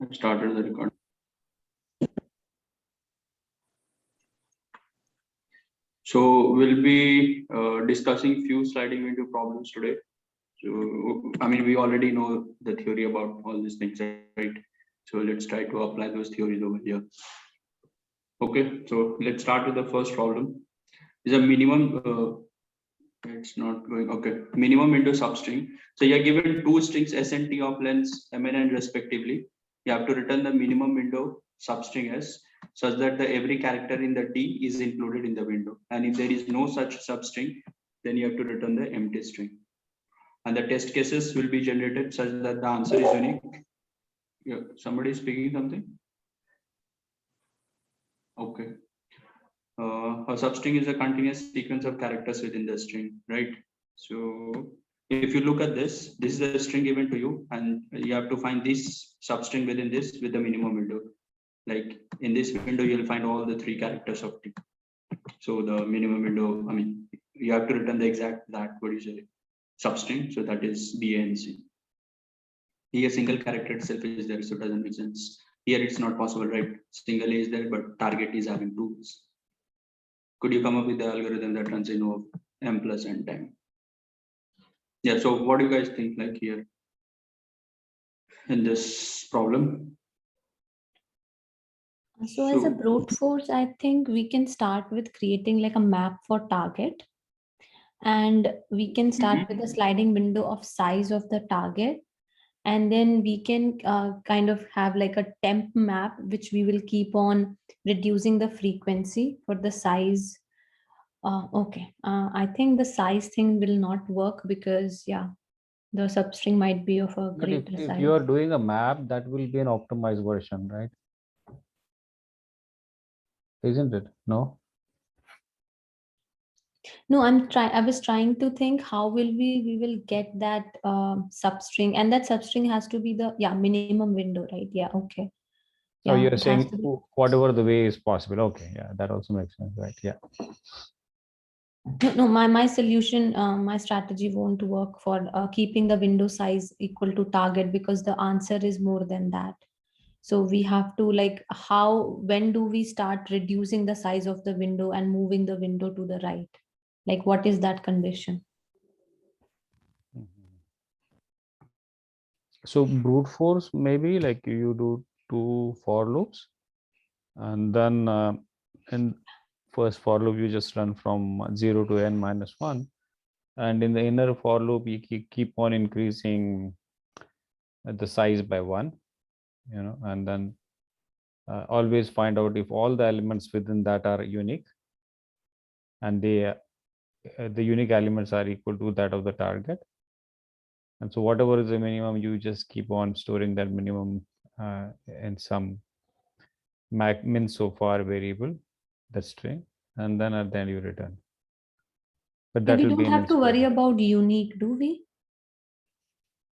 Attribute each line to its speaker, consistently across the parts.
Speaker 1: I started the record. So we'll be discussing few sliding window problems today. So I mean, we already know the theory about all these things, right? So let's try to apply those theories over here. Okay, so let's start with the first problem. Is a minimum. It's not going. Okay, minimum window substring. So you are given two strings S and T of lengths M and N respectively. You have to return the minimum window substring S such that the every character in the T is included in the window. And if there is no such substring, then you have to return the empty string. And the test cases will be generated such that the answer is unique. Yeah, somebody is speaking something? Okay. A substring is a continuous sequence of characters within the string, right? So if you look at this is the string given to you, and you have to find this substring within this with the minimum window. Like in this window, you'll find all the three characters of T. So the minimum window, I mean, you have to return the exact what you say substring. So that is B, A, and C. Here, single character itself is there, so it doesn't make sense. Here, it's not possible, right? Single A is there, but target is having two. Could you come up with the algorithm that runs in of M plus N time? Yeah, so what do you guys think like here in this problem?
Speaker 2: So as a brute force, I think we can start with creating like a map for target. And we can start with a sliding window of size of the target. And then we can kind of have like a temp map, which we will keep on reducing the frequency for the size. Okay, I think the size thing will not work because, yeah, the substring might be of a greater size.
Speaker 3: If you are doing a map, that will be an optimized version, right? Isn't it? No?
Speaker 2: No, I was trying to think how will we will get that substring, and that substring has to be the minimum window, right? Yeah, okay.
Speaker 3: So you're saying whatever the way is possible. Okay, yeah, that also makes sense, right? Yeah.
Speaker 2: No, my solution, my strategy won't work for keeping the window size equal to target because the answer is more than that. So we have to like when do we start reducing the size of the window and moving the window to the right? Like what is that condition?
Speaker 3: So brute force, maybe like you do 2 for loops, and then in first for loop you just run from 0 to n minus 1, and in the inner for loop you keep on increasing the size by 1, you know, and then always find out if all the elements within that are unique, and the unique elements are equal to that of the target. And so whatever is the minimum, you just keep on storing that minimum in some min so far variable, the string, and then at the end you return. But that
Speaker 2: we
Speaker 3: will
Speaker 2: don't
Speaker 3: be
Speaker 2: have to worry about unique, do we?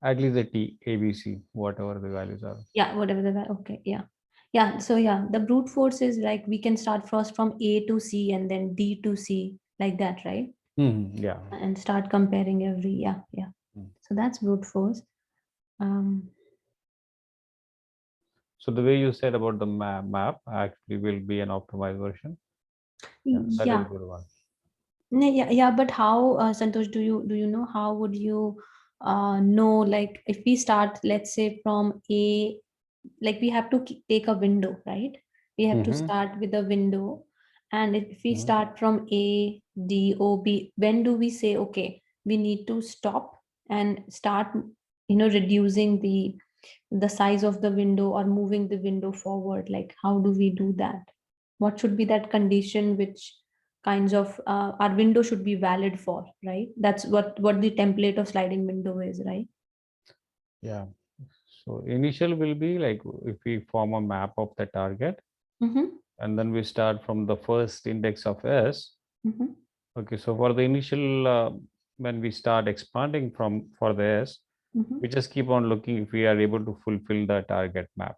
Speaker 3: At least the T, ABC, whatever the values are.
Speaker 2: Yeah, whatever the value. Okay, yeah. Yeah, so yeah, the brute force is like we can start first from A to C and then D to C, like that, right?
Speaker 3: Yeah.
Speaker 2: And start comparing every, yeah. So that's brute force.
Speaker 3: So the way you said about the map actually will be an optimized version. That is a good one.
Speaker 2: Yeah, but how, Santosh, do you know how would you know, like if we start, let's say from A, like we have to take a window, right? We have to start with a window, and if we start from A, D, O, B, when do we say, okay, we need to stop and start, reducing the size of the window or moving the window forward? Like how do we do that? What should be that condition which kinds of our window should be valid for, right? That's what the template of sliding window is, right?
Speaker 3: Yeah. So initial will be like if we form a map of the target, and then we start from the first index of S. Okay, so for the initial, when we start expanding for the S, we just keep on looking if we are able to fulfill the target map.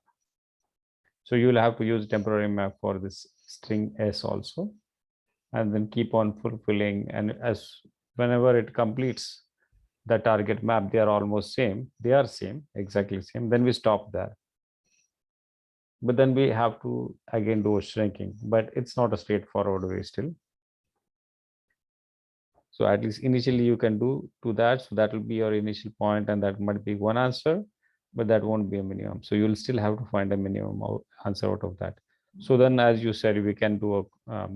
Speaker 3: So you will have to use temporary map for this string S also, and then keep on fulfilling, and as whenever it completes the target map, they are almost same, exactly same, then we stop there. but then we have to again do a shrinking, but it's not a straightforward way still. So at least initially you can do that. So that will be your initial point, and that might be one answer, but that won't be a minimum. So you'll still have to find a minimum answer out of that. So then, as you said, we can do a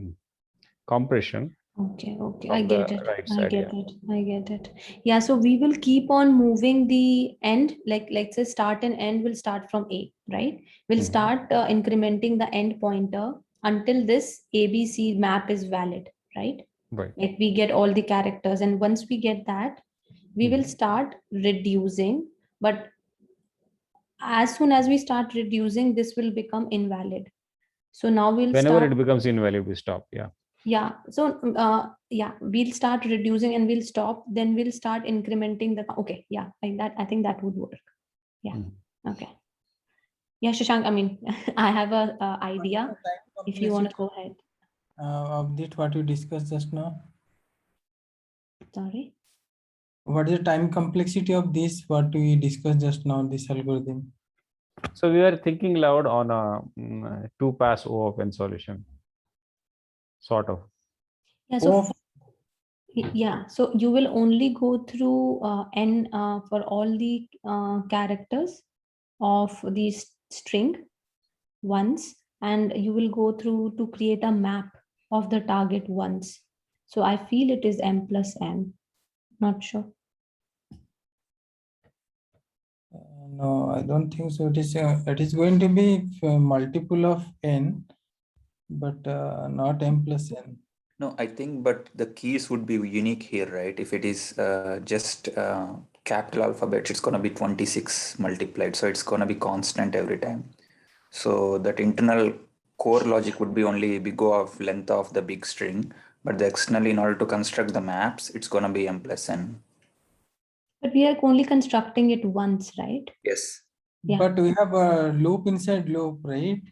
Speaker 3: compression.
Speaker 2: Okay,
Speaker 3: From
Speaker 2: I
Speaker 3: the
Speaker 2: get it.
Speaker 3: right
Speaker 2: I
Speaker 3: side,
Speaker 2: get
Speaker 3: yeah.
Speaker 2: it. I get it. Yeah, so we will keep on moving the end, like let's say start and end will start from A, right? We'll
Speaker 3: Mhm.
Speaker 2: start incrementing the end pointer until this ABC map is valid, right?
Speaker 3: Right.
Speaker 2: Like we get all the characters, and once we get that, we will
Speaker 3: Mhm.
Speaker 2: start reducing. But as soon as we start reducing, this will become invalid. So now we'll
Speaker 3: Whenever
Speaker 2: start.
Speaker 3: it becomes invalid, we stop. Yeah.
Speaker 2: Yeah, so yeah, we'll start reducing and we'll stop, then we'll start incrementing the, okay, yeah, like that, I think that would work. Yeah.
Speaker 3: Mhm.
Speaker 2: Okay. Yeah, Shashank, I mean, I have a idea, if you want to go ahead.
Speaker 4: Of this, what you discussed just now,
Speaker 2: Sorry.
Speaker 4: what is the time complexity of this, what we discussed just now, this algorithm?
Speaker 3: So we are thinking loud on a two-pass O of n solution, sort of.
Speaker 2: Yeah, so
Speaker 4: Oh,
Speaker 2: yeah, so you will only go through n for all the characters of the string once, and you will go through to create a map of the target once. So I feel it is m plus n, not sure.
Speaker 4: no, I don't think so. It is going to be multiple of n, but not m plus n.
Speaker 5: No, I think, but the keys would be unique here, right? If it is just capital alphabet, it's going to be 26 multiplied. So it's going to be constant every time. So that internal core logic would be only big O of length of the big string, but the external, in order to construct the maps, it's going to be m plus n.
Speaker 2: But we are only constructing it once, right?
Speaker 5: Yes.
Speaker 2: Yeah.
Speaker 4: But we have a loop inside loop, right?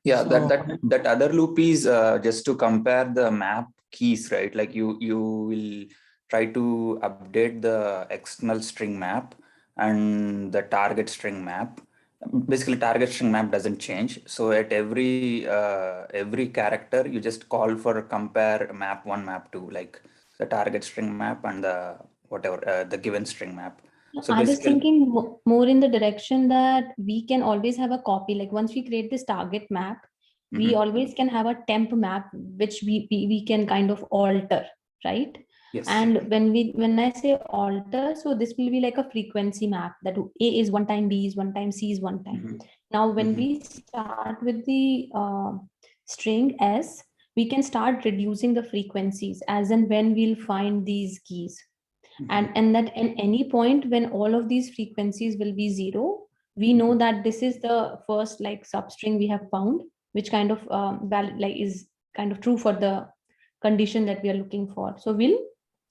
Speaker 5: Yeah,
Speaker 4: So-
Speaker 5: that other loop is just to compare the map keys, right? Like you will try to update the external string map and the target string map. Basically, target string map doesn't change. So at every character, you just call for compare map 1, map 2, like the target string map and the whatever the given string map. So
Speaker 2: I was
Speaker 5: basically,
Speaker 2: thinking more in the direction that we can always have a copy. Like once we create this target map, we
Speaker 5: Mhm.
Speaker 2: always can have a temp map, which we can kind of alter, right?
Speaker 5: yes.
Speaker 2: And when I say alter, so this will be like a frequency map that A is one time, B is one time, C is one time.
Speaker 5: Mhm.
Speaker 2: Now, when
Speaker 5: Mhm.
Speaker 2: we start with the string S, we can start reducing the frequencies as and when we'll find these keys. And that at any point when all of these frequencies will be 0, we know that this is the first like substring we have found, which kind of valid, like is kind of true for the condition that we are looking for. So we'll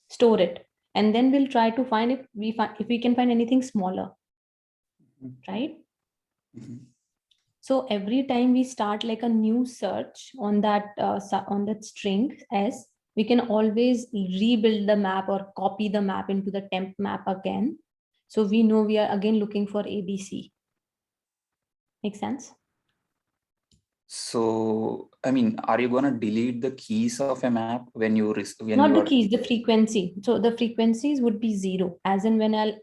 Speaker 2: store it, and then we'll try to find if we can find anything smaller, right?
Speaker 5: Mhm.
Speaker 2: So every time we start like a new search on that string S, we can always rebuild the map or copy the map into the temp map again. So we know we are again looking for ABC. Make sense?
Speaker 5: So, I mean, are you gonna delete the keys of a map when you
Speaker 2: Not the keys, the frequency. So the frequencies would be 0, as in when I'll.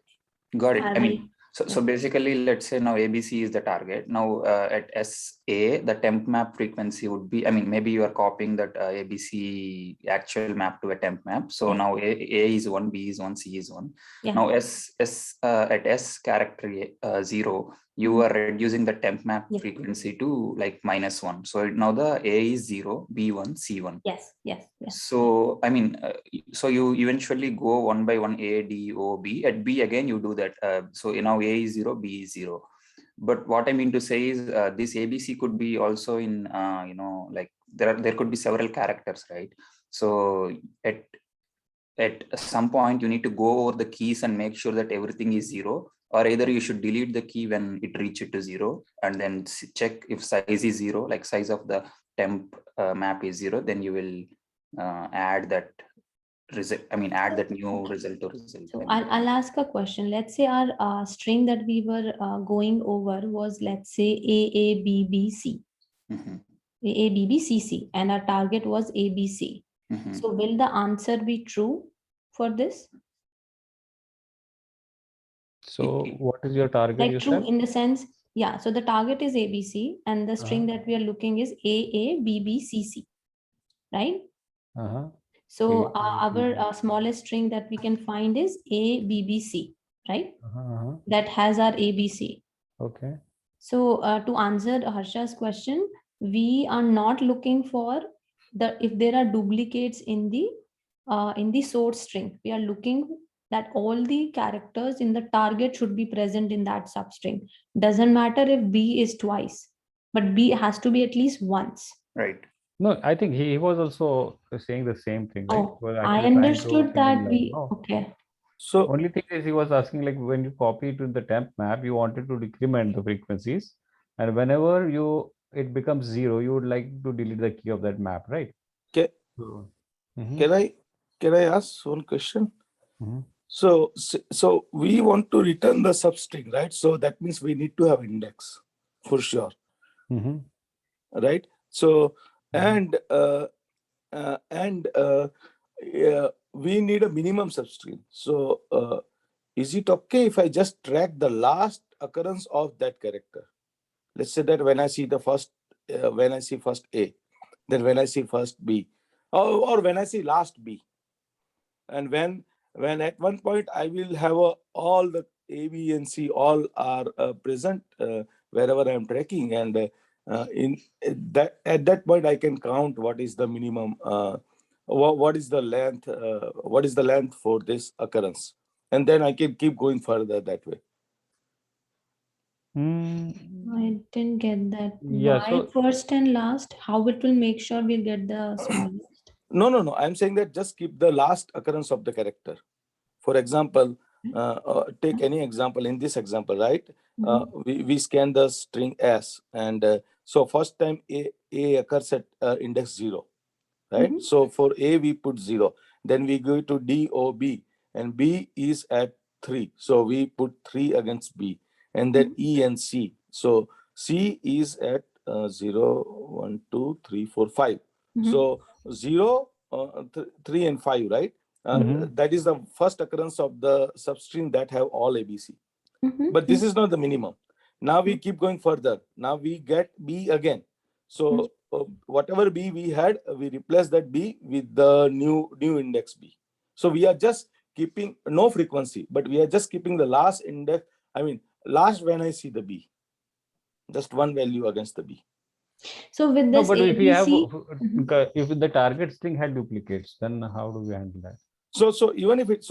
Speaker 5: got it? I mean,
Speaker 2: will-
Speaker 5: so basically, let's say now ABC is the target. Now at SA, the temp map frequency would be, I mean, maybe you are copying that ABC actual map to a temp map. So
Speaker 2: Yeah.
Speaker 5: now A is 1, B is 1, C is 1.
Speaker 2: Yeah.
Speaker 5: Now at S character 0, you are reducing the temp map
Speaker 2: Yeah.
Speaker 5: frequency to like -1. So now the A is 0, B1, C1.
Speaker 2: Yes.
Speaker 5: So I mean, so you eventually go one by one, A, D, O, B. At B again, you do that. So now A is 0, B is 0. But what I mean to say is this ABC could be also in like there could be several characters, right? So at some point you need to go over the keys and make sure that everything is 0, or either you should delete the key when it reaches to 0 and then check if size is 0, like size of the temp map is 0, then you will add that result. I mean, add that new result to result.
Speaker 2: So
Speaker 5: I mean.
Speaker 2: I'll ask a question. Let's say our string that we were going over was, let's say, AABBC,
Speaker 5: Mhm,
Speaker 2: AABBCC, and our target was ABC.
Speaker 5: mhm.
Speaker 2: So will the answer be true for this?
Speaker 3: So
Speaker 5: It-
Speaker 3: what is your target,
Speaker 2: Like
Speaker 3: you
Speaker 2: true
Speaker 3: said?
Speaker 2: in the sense, yeah. So the target is ABC, and the string that we are looking is AABBCC, right?
Speaker 3: Uh-huh.
Speaker 2: So
Speaker 3: A,
Speaker 2: our
Speaker 3: B,
Speaker 2: smallest string that we can find is ABBC, right?
Speaker 3: uh-huh.
Speaker 2: That has our ABC.
Speaker 3: Okay.
Speaker 2: So to answer Harsha's question, we are not looking for if there are duplicates in the source string. We are looking that all the characters in the target should be present in that substring. Doesn't matter if B is twice, but B has to be at least once.
Speaker 5: Right.
Speaker 3: No, I think he was also saying the same thing, right?
Speaker 2: Oh,
Speaker 3: He was
Speaker 2: I
Speaker 3: actually trying to
Speaker 2: understood
Speaker 3: fill in
Speaker 2: that
Speaker 3: like, no.
Speaker 2: okay.
Speaker 6: So
Speaker 3: Only thing is he was asking, like, when you copy to the temp map, you wanted to decrement the frequencies, and whenever it becomes 0, you would like to delete the key of that map, right?
Speaker 6: ca-
Speaker 3: Mhm,
Speaker 6: can I ask one question?
Speaker 3: mhm.
Speaker 6: So we want to return the substring, right? So that means we need to have index for sure,
Speaker 3: Mhm,
Speaker 6: right? So
Speaker 3: mhm.
Speaker 6: we need a minimum substring. So is it okay if I just track the last occurrence of that character? Let's say that when I see first A, then when I see first B, or when I see last B, and when at one point I will have all the A, B, and C all are present wherever I am tracking, and in at that point I can count what is the minimum, what is the length for this occurrence, and then I can keep going further that way.
Speaker 2: I didn't get that.
Speaker 3: Yeah,
Speaker 2: Why
Speaker 3: so
Speaker 2: first and last? How it will make sure we get the smallest?
Speaker 6: No. I'm saying that just keep the last occurrence of the character. For example, take any example. In this example, right? We scan the string S, and so first time A occurs at index 0, right?
Speaker 2: Mhm.
Speaker 6: So for A we put 0. Then we go to D, O, B, and B is at 3. So we put 3 against B, and then E and C. So C is at 0, 1, 2, 3, 4, 5. So 0, 3, and 5, right?
Speaker 3: Mhm.
Speaker 6: That is the first occurrence of the substring that have all ABC.
Speaker 2: Mhm.
Speaker 6: But this is not the minimum. Now we keep going further. Now we get B again. So whatever B we had, we replace that B with the new index B. So we are just keeping no frequency, but we are just keeping the last index. I mean, last when I see the B, just one value against the B.
Speaker 2: So with
Speaker 3: no,
Speaker 2: this
Speaker 3: but if we have,
Speaker 2: ABC,
Speaker 3: if the target string had duplicates, then how do we handle that?
Speaker 6: So even if it's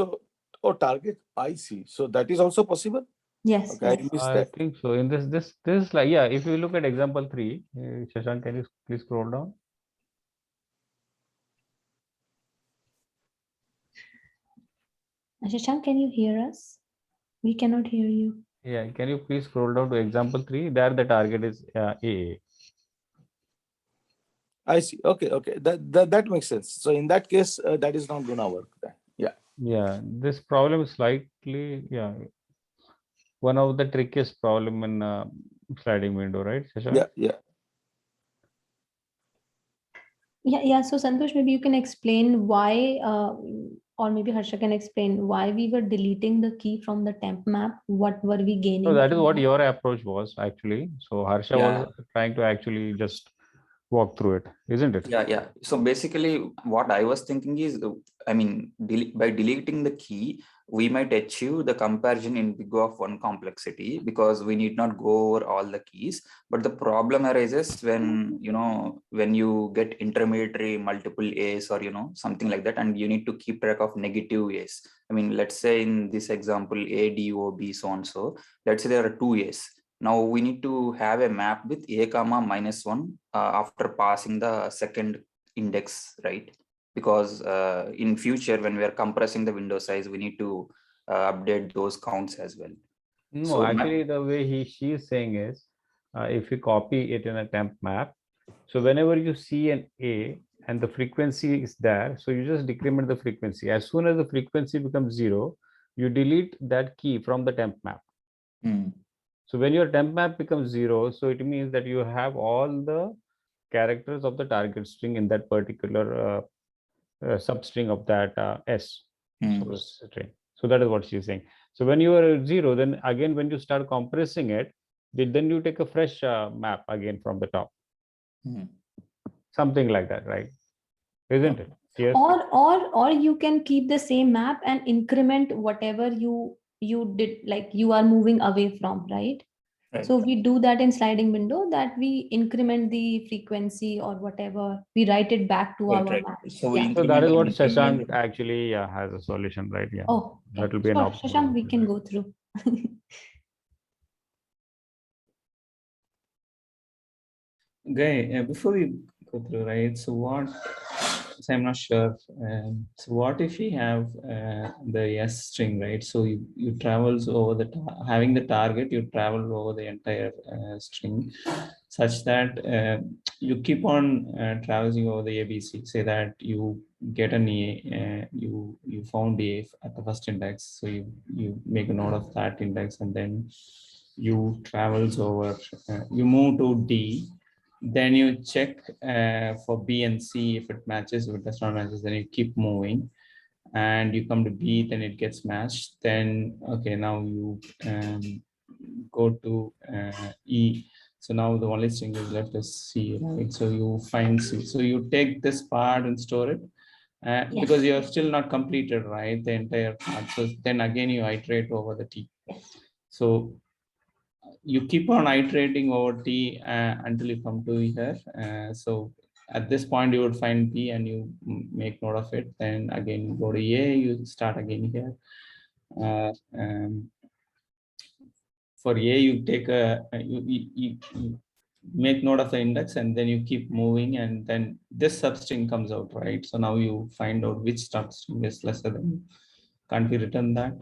Speaker 6: target I see, so that is also possible.
Speaker 2: yes,
Speaker 6: Okay, I
Speaker 2: yes.
Speaker 6: missed
Speaker 3: I
Speaker 6: that.
Speaker 3: think so. In this is like, yeah, if you look at example 3, Shashank, can you please scroll down?
Speaker 2: Shashank, can you hear us? We cannot hear you.
Speaker 3: Yeah, can you please scroll down to example 3? There the target is A.
Speaker 6: I see. Okay. That makes sense. So in that case, that is not gonna work then. Yeah.
Speaker 3: Yeah, this problem is slightly, yeah, one of the trickiest problem in sliding window, right, Shashank?
Speaker 6: Yeah.
Speaker 2: Yeah. So Santosh, maybe you can explain why, or maybe Harsha can explain why we were deleting the key from the temp map. What were we gaining?
Speaker 3: So that is
Speaker 2: from
Speaker 3: what
Speaker 2: that?
Speaker 3: your approach was actually. So Harsha was trying to actually just walk through it, isn't it?
Speaker 5: Yeah. So basically, what I was thinking is, I mean, by deleting the key, we might achieve the comparison in big of one complexity because we need not go over all the keys. But the problem arises when you get intermediary multiple A's or something like that, and you need to keep track of negative A's. I mean, let's say in this example, A, D, O, B, so on. So let's say there are 2 A's. Now we need to have a map with A comma -1 after passing the second index, right? Because in future, when we are compressing the window size, we need to update those counts as well.
Speaker 3: No,
Speaker 5: So
Speaker 3: actually the way she is saying is, if you copy it in a temp map, so whenever you see an A and the frequency is there. So you just decrement the frequency. As soon as the frequency becomes 0, you delete that key from the temp map.
Speaker 5: Hmm.
Speaker 3: So when your temp map becomes 0, so it means that you have all the characters of the target string in that particular substring of that S
Speaker 5: Hmm.
Speaker 3: source string. So that is what she's saying. So when you are at 0, then again when you start compressing it, then you take a fresh map again from the top.
Speaker 5: Hmm.
Speaker 3: Something like that, right? Isn't it? Yes.
Speaker 2: Or you can keep the same map and increment whatever you did, like you are moving away from, right?
Speaker 5: Right.
Speaker 2: So we do that in sliding window, that we increment the frequency or whatever, we write it back to
Speaker 5: Right,
Speaker 2: our
Speaker 5: right.
Speaker 2: map.
Speaker 5: So we
Speaker 2: Yeah.
Speaker 3: So that is what
Speaker 5: increment and
Speaker 3: Shashank actually has a solution, right? Yeah.
Speaker 2: Oh,
Speaker 3: That will
Speaker 2: okay.
Speaker 3: be an
Speaker 2: Sure,
Speaker 3: option.
Speaker 2: Shashank, we can go through.
Speaker 7: Guy, before we go through, right? So what? So I'm not sure. So what if we have the S string, right? So you travels over the having the target, you travel over the entire string, such that you keep on traversing over the ABC. Say that you get an A, you found A at the first index, so you make a note of that index, and then you travels over. You move to D. Then you check for B and C. If it matches, if it does not matches, then you keep moving, and you come to B, then it gets matched. Then okay, now you go to E. So now the only string is left is C, right? So you find C. So you take this part and store it, because you have still not completed, right, the entire part. So then again you iterate over the T. So you keep on iterating over T until you come to here. So at this point you would find B and you make note of it. Then again you go to A, you start again here. For A, you take you make note of the index, and then you keep moving, and then this substring comes out, right? So now you find out which substring is lesser than. Can't we return that?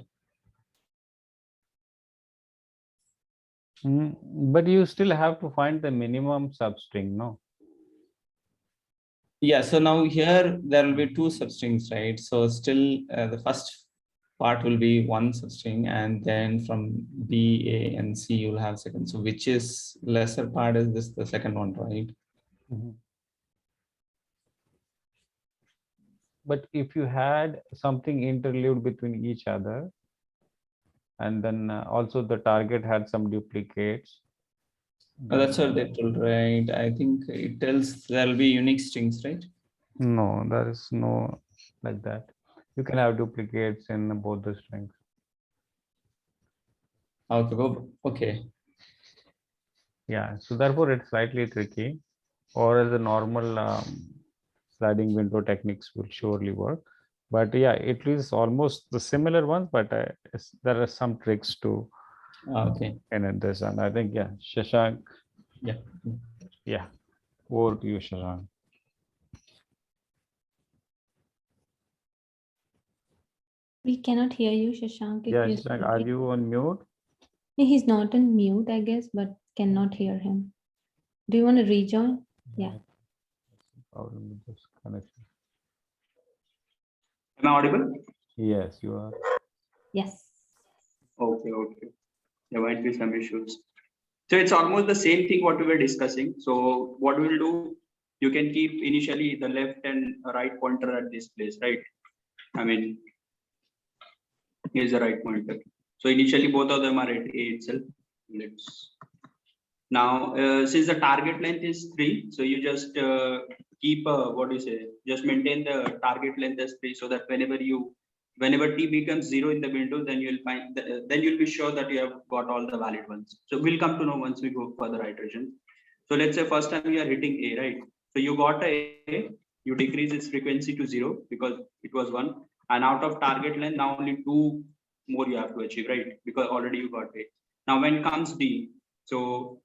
Speaker 3: But you still have to find the minimum substring, no?
Speaker 7: Yeah, so now here there will be two substrings, right? So still the first part will be one substring, and then from B, A, and C you'll have second. So which is lesser part is this, the second one, right?
Speaker 3: But if you had something interleaved between each other, and then also the target had some duplicates.
Speaker 7: Oh, that's what they told, right? I think it tells there will be unique strings, right?
Speaker 3: No, there is no like that. You can have duplicates in both the strings.
Speaker 7: Okay.
Speaker 3: Yeah, so therefore it's slightly tricky, or as a normal sliding window techniques will surely work. But yeah, it is almost the similar ones, but there are some tricks to
Speaker 7: Okay.
Speaker 3: in this. And I think, yeah, Shashank.
Speaker 7: Yeah.
Speaker 3: Yeah, over to you, Shashank.
Speaker 2: We cannot hear you, Shashank. If
Speaker 3: Yeah,
Speaker 2: you're
Speaker 3: Shashank, are
Speaker 2: speaking.
Speaker 3: you on mute?
Speaker 2: He's not on mute, I guess, but cannot hear him. Do you want to rejoin? Yeah.
Speaker 3: Problem with this connection.
Speaker 1: Am I audible?
Speaker 3: Yes, you are.
Speaker 2: Yes.
Speaker 1: Okay. There might be some issues. So it's almost the same thing what we were discussing. So what we'll do, you can keep initially the left and right pointer at this place, right? I mean, here's the right pointer. So initially both of them are at A itself. Let's now since the target length is 3, so you just keep just maintain the target length as 3, so that whenever T becomes 0 in the window, then you'll find then you'll be sure that you have got all the valid ones. So we'll come to know once we go further iteration. So let's say first time you are hitting A, right? So you got A, you decrease its frequency to 0 because it was 1, and out of target length now only 2 more you have to achieve, right? Because already you got A. Now when comes D, so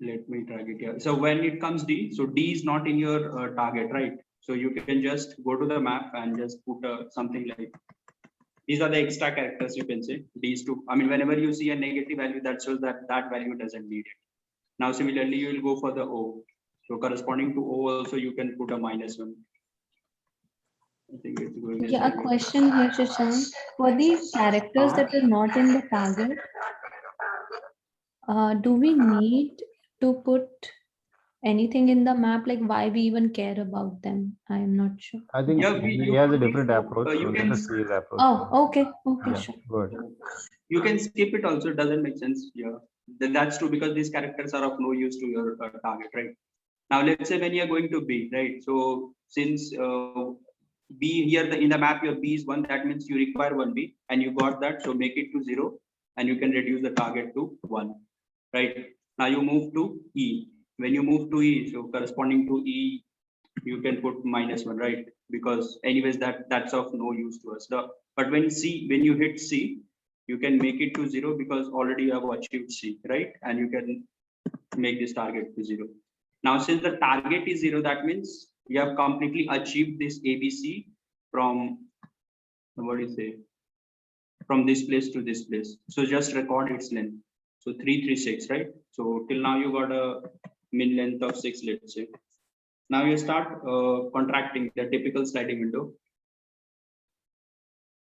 Speaker 1: let me drag it here. So when it comes D, so D is not in your target, right? So you can just go to the map and just put something like, these are the extra characters you can say. These two, I mean, whenever you see a negative value, that shows that that value doesn't need it. Now, similarly, you will go for the O. So corresponding to O also you can put a -1. I think it's going.
Speaker 2: Yeah, a question here, Shashank. For the characters that are not in the target, do we need to put anything in the map? Like why we even care about them? I am not sure.
Speaker 3: I think
Speaker 1: Yeah,
Speaker 3: he has a different approach.
Speaker 1: you
Speaker 3: So
Speaker 1: can-
Speaker 3: let us see his approach.
Speaker 2: Oh, okay, okay,
Speaker 3: Yeah,
Speaker 2: sure.
Speaker 3: good.
Speaker 1: You can skip it also, it doesn't make sense. Yeah, then that's true because these characters are of no use to your target, right? Now let's say when you're going to B, right? So since B here in the map your B is 1, that means you require 1B and you got that, so make it to 0 and you can reduce the target to 1, right? Now you move to E. When you move to E, so corresponding to E, you can put -1, right? Because anyways that's of no use to us. But when you hit C, you can make it to 0 because already you have achieved C, right? And you can make this target to 0. Now, since the target is 0, that means you have completely achieved this ABC from, what do you say, from this place to this place. So just record its length. So 336, right? So till now you got a min length of 6, let's say. Now you start contracting the typical sliding window.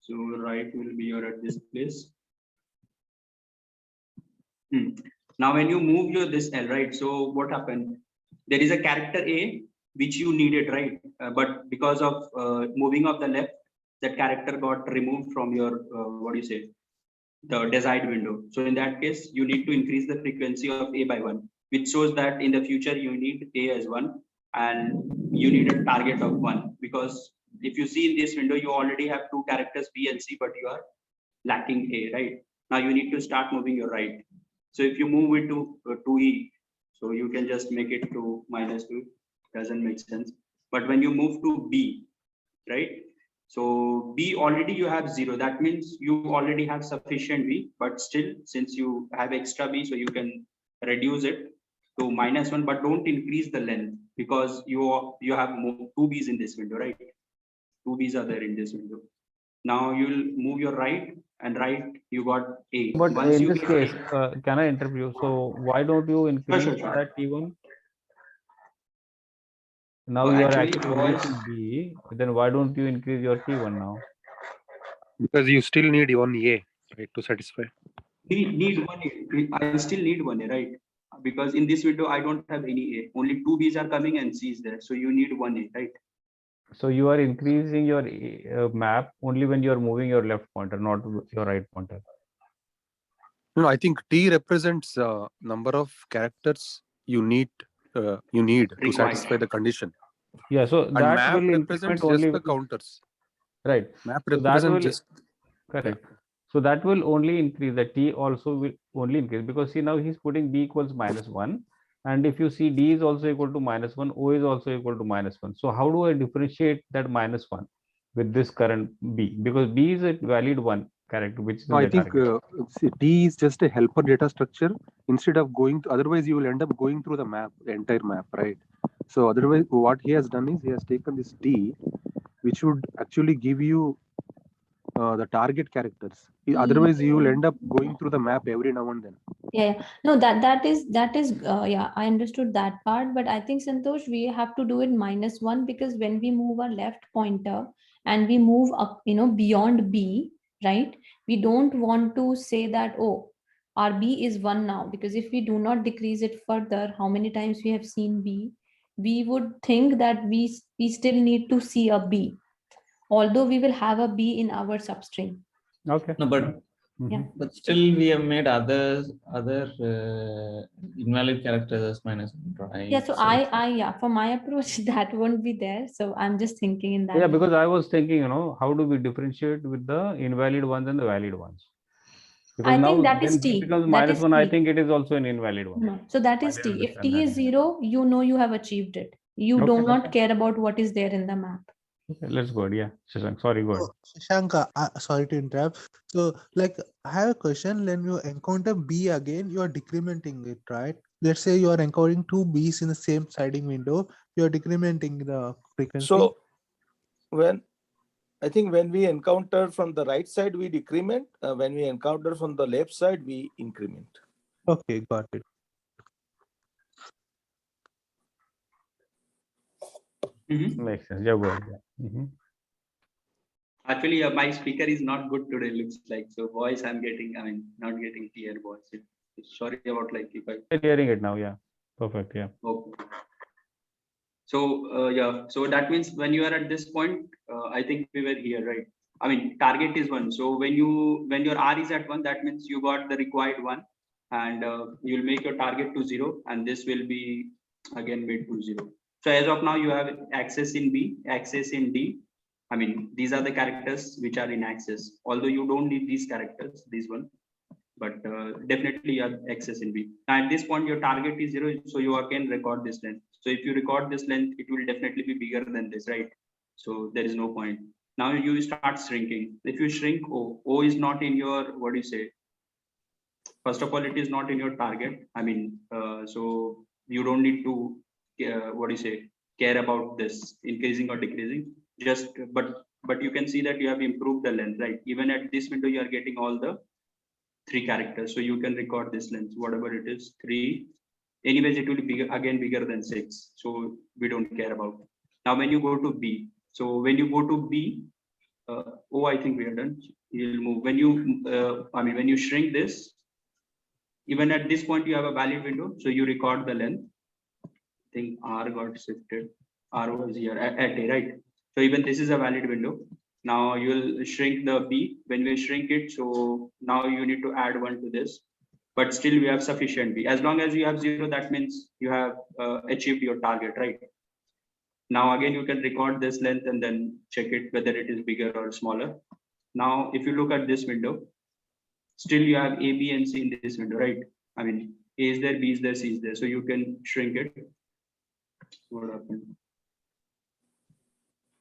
Speaker 1: So right will be your at this place. Now when you move your this L, right? So what happened? There is a character A which you needed, right? But because of moving of the left, that character got removed from your what do you say, the desired window. So in that case, you need to increase the frequency of A by 1, which shows that in the future you need A as 1 and you need a target of 1, because if you see in this window you already have 2 characters B and C, but you are lacking A, right? Now you need to start moving your right. So if you move it to 2E, so you can just make it to -2, doesn't make sense. But when you move to B, right? So B already you have 0, that means you already have sufficient B, but still since you have extra B, so you can reduce it to -1, but don't increase the length because you have 2 B's in this window, right? 2 B's are there in this window. Now you'll move your right, and right you got A.
Speaker 3: But
Speaker 1: Once
Speaker 3: in
Speaker 1: you
Speaker 3: this
Speaker 1: get
Speaker 3: case,
Speaker 1: A,
Speaker 3: can I interrupt you? So why don't you increase
Speaker 1: sure.
Speaker 3: that T1? Now you are
Speaker 1: actually
Speaker 3: actually
Speaker 1: it was
Speaker 3: reducing B, then why don't you increase your T1 now?
Speaker 8: Because you still need one A, right, to satisfy.
Speaker 1: need 1A. I still need 1A, right? Because in this window I don't have any A. Only 2 B's are coming and C is there. So you need 1A, right?
Speaker 3: So you are increasing your map only when you are moving your left pointer, not your right pointer.
Speaker 8: No, I think T represents number of characters you need to
Speaker 1: Required.
Speaker 8: satisfy the condition.
Speaker 3: Yeah, so
Speaker 8: And
Speaker 3: that
Speaker 8: map
Speaker 3: will
Speaker 8: represents
Speaker 3: increment only
Speaker 8: just the
Speaker 3: when-
Speaker 8: counters.
Speaker 3: right.
Speaker 8: Map
Speaker 3: So that
Speaker 8: represents
Speaker 3: will
Speaker 8: just
Speaker 3: correct. So that will only increase. The T also will only increase because see now he's putting B equals -1, and if you see D is also equal to -1, O is also equal to -1. So how do I differentiate that -1 with this current B? Because B is a valid one character which is in
Speaker 8: I
Speaker 3: the
Speaker 8: think
Speaker 3: target.
Speaker 8: see, D is just a helper data structure instead of going to, otherwise you will end up going through the map, the entire map, right? So otherwise what he has done is he has taken this D, which would actually give you the target characters. Otherwise you will end up going through the map every now and then.
Speaker 2: Yeah, no, that is yeah, I understood that part, but I think Santosh, we have to do it -1 because when we move our left pointer and we move up, beyond B, right? We don't want to say that, oh, our B is 1 now, because if we do not decrease it further, how many times we have seen B, we would think that we still need to see a B, although we will have a B in our substring.
Speaker 3: Okay.
Speaker 7: No, but
Speaker 2: Yeah.
Speaker 7: but still we have made other invalid characters as -1, right?
Speaker 2: Yeah, so yeah, for my approach, that won't be there. So I'm just thinking in that.
Speaker 3: Yeah,
Speaker 2: way.
Speaker 3: because I was thinking, how do we differentiate with the invalid ones and the valid ones? Because
Speaker 2: I
Speaker 3: now
Speaker 2: think that is
Speaker 3: when
Speaker 2: T.
Speaker 3: B becomes
Speaker 2: That is
Speaker 3: -1, I
Speaker 2: T.
Speaker 3: think it is also an invalid one.
Speaker 2: No, so that is
Speaker 3: I
Speaker 2: T.
Speaker 3: didn't
Speaker 2: If
Speaker 3: understand
Speaker 2: T is
Speaker 3: that.
Speaker 2: 0, you have achieved it. You do
Speaker 3: Okay.
Speaker 2: not care about what is there in the map.
Speaker 3: Okay, let's go. Yeah, Shashank, sorry, go ahead.
Speaker 9: Shashank, sorry to interrupt. So, I have a question. When you encounter B again, you are decrementing it, right? Let's say you are encountering 2 B's in the same sliding window. You are decrementing the frequency.
Speaker 6: So I think when we encounter from the right side, we decrement. When we encounter from the left side, we increment.
Speaker 9: Okay, got it.
Speaker 3: Makes sense. Yeah, go ahead. Yeah.
Speaker 1: Actually, my speaker is not good today, looks like. So voice I'm getting, I mean, not getting clear voice. Sorry about like if I.
Speaker 3: We're hearing it now. Yeah. Perfect. Yeah.
Speaker 1: Okay. So yeah, so that means when you are at this point, I think we were here, right? I mean, target is 1. So when your R is at 1, that means you got the required 1, and you'll make your target to 0, and this will be again made to 0. So as of now, you have access in B, access in D. I mean, these are the characters which are in access. Although you don't need these characters, this one, but definitely you have access in B. Now at this point, your target is 0, so you again record this length. So if you record this length, it will definitely be bigger than this, right? So there is no point. Now you start shrinking. If you shrink O is not in your, what do you say? First of all, it is not in your target. I mean, so you don't need to, what do you say, care about this increasing or decreasing. Just, but you can see that you have improved the length, right? Even at this window, you are getting all the 3 characters. So you can record this length, whatever it is, 3. Anyways, it will be again bigger than 6. So we don't care about. Now, when you go to B, so when you go to B, I think we are done. You'll move. When you, when you shrink this, even at this point, you have a valid window. So you record the length. I think R got shifted. R was here at A, right? So even this is a valid window. Now you will shrink the B. When we shrink it, so now you need to add 1 to this. But still we have sufficient B. As long as you have 0, that means you have achieved your target, right? Now again, you can record this length and then check it whether it is bigger or smaller. Now, if you look at this window, still you have A, B, and C in this window, right? I mean, A is there, B is there, C is there. So you can shrink it. What happened?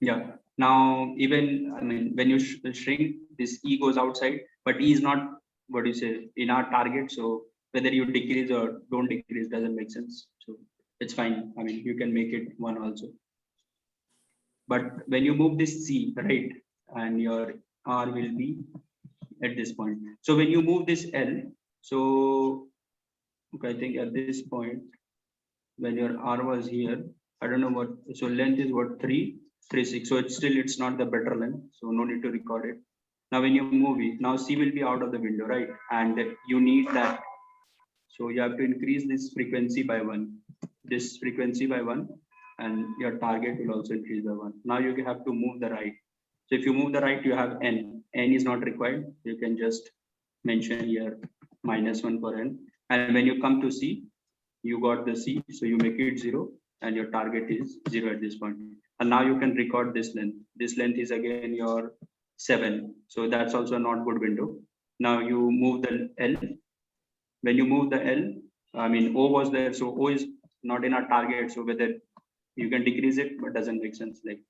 Speaker 1: Yeah. Now, even, I mean, when you shrink, this E goes outside, but E is not, what do you say, in our target. So whether you decrease or don't decrease doesn't make sense. So it's fine. I mean, you can make it 1 also. But when you move this C, right, and your R will be at this point. So when you move this L, so okay, I think at this point, when your R was here, I don't know what, so length is what, 3, 3, 6. So it's not the better length. So no need to record it. Now when you move it, now C will be out of the window, right? And you need that. So you have to increase this frequency by 1, this frequency by 1, and your target will also increase by 1. Now you have to move the right. So if you move the right, you have N. N is not required. You can just mention here -1 for N. And when you come to C, you got the C. So you make it 0 and your target is 0 at this point. And now you can record this length. This length is again your 7. So that's also a not good window. Now you move the L. When you move the L, I mean, O was there. So O is not in our target. So whether you can decrease it, but doesn't make sense. Like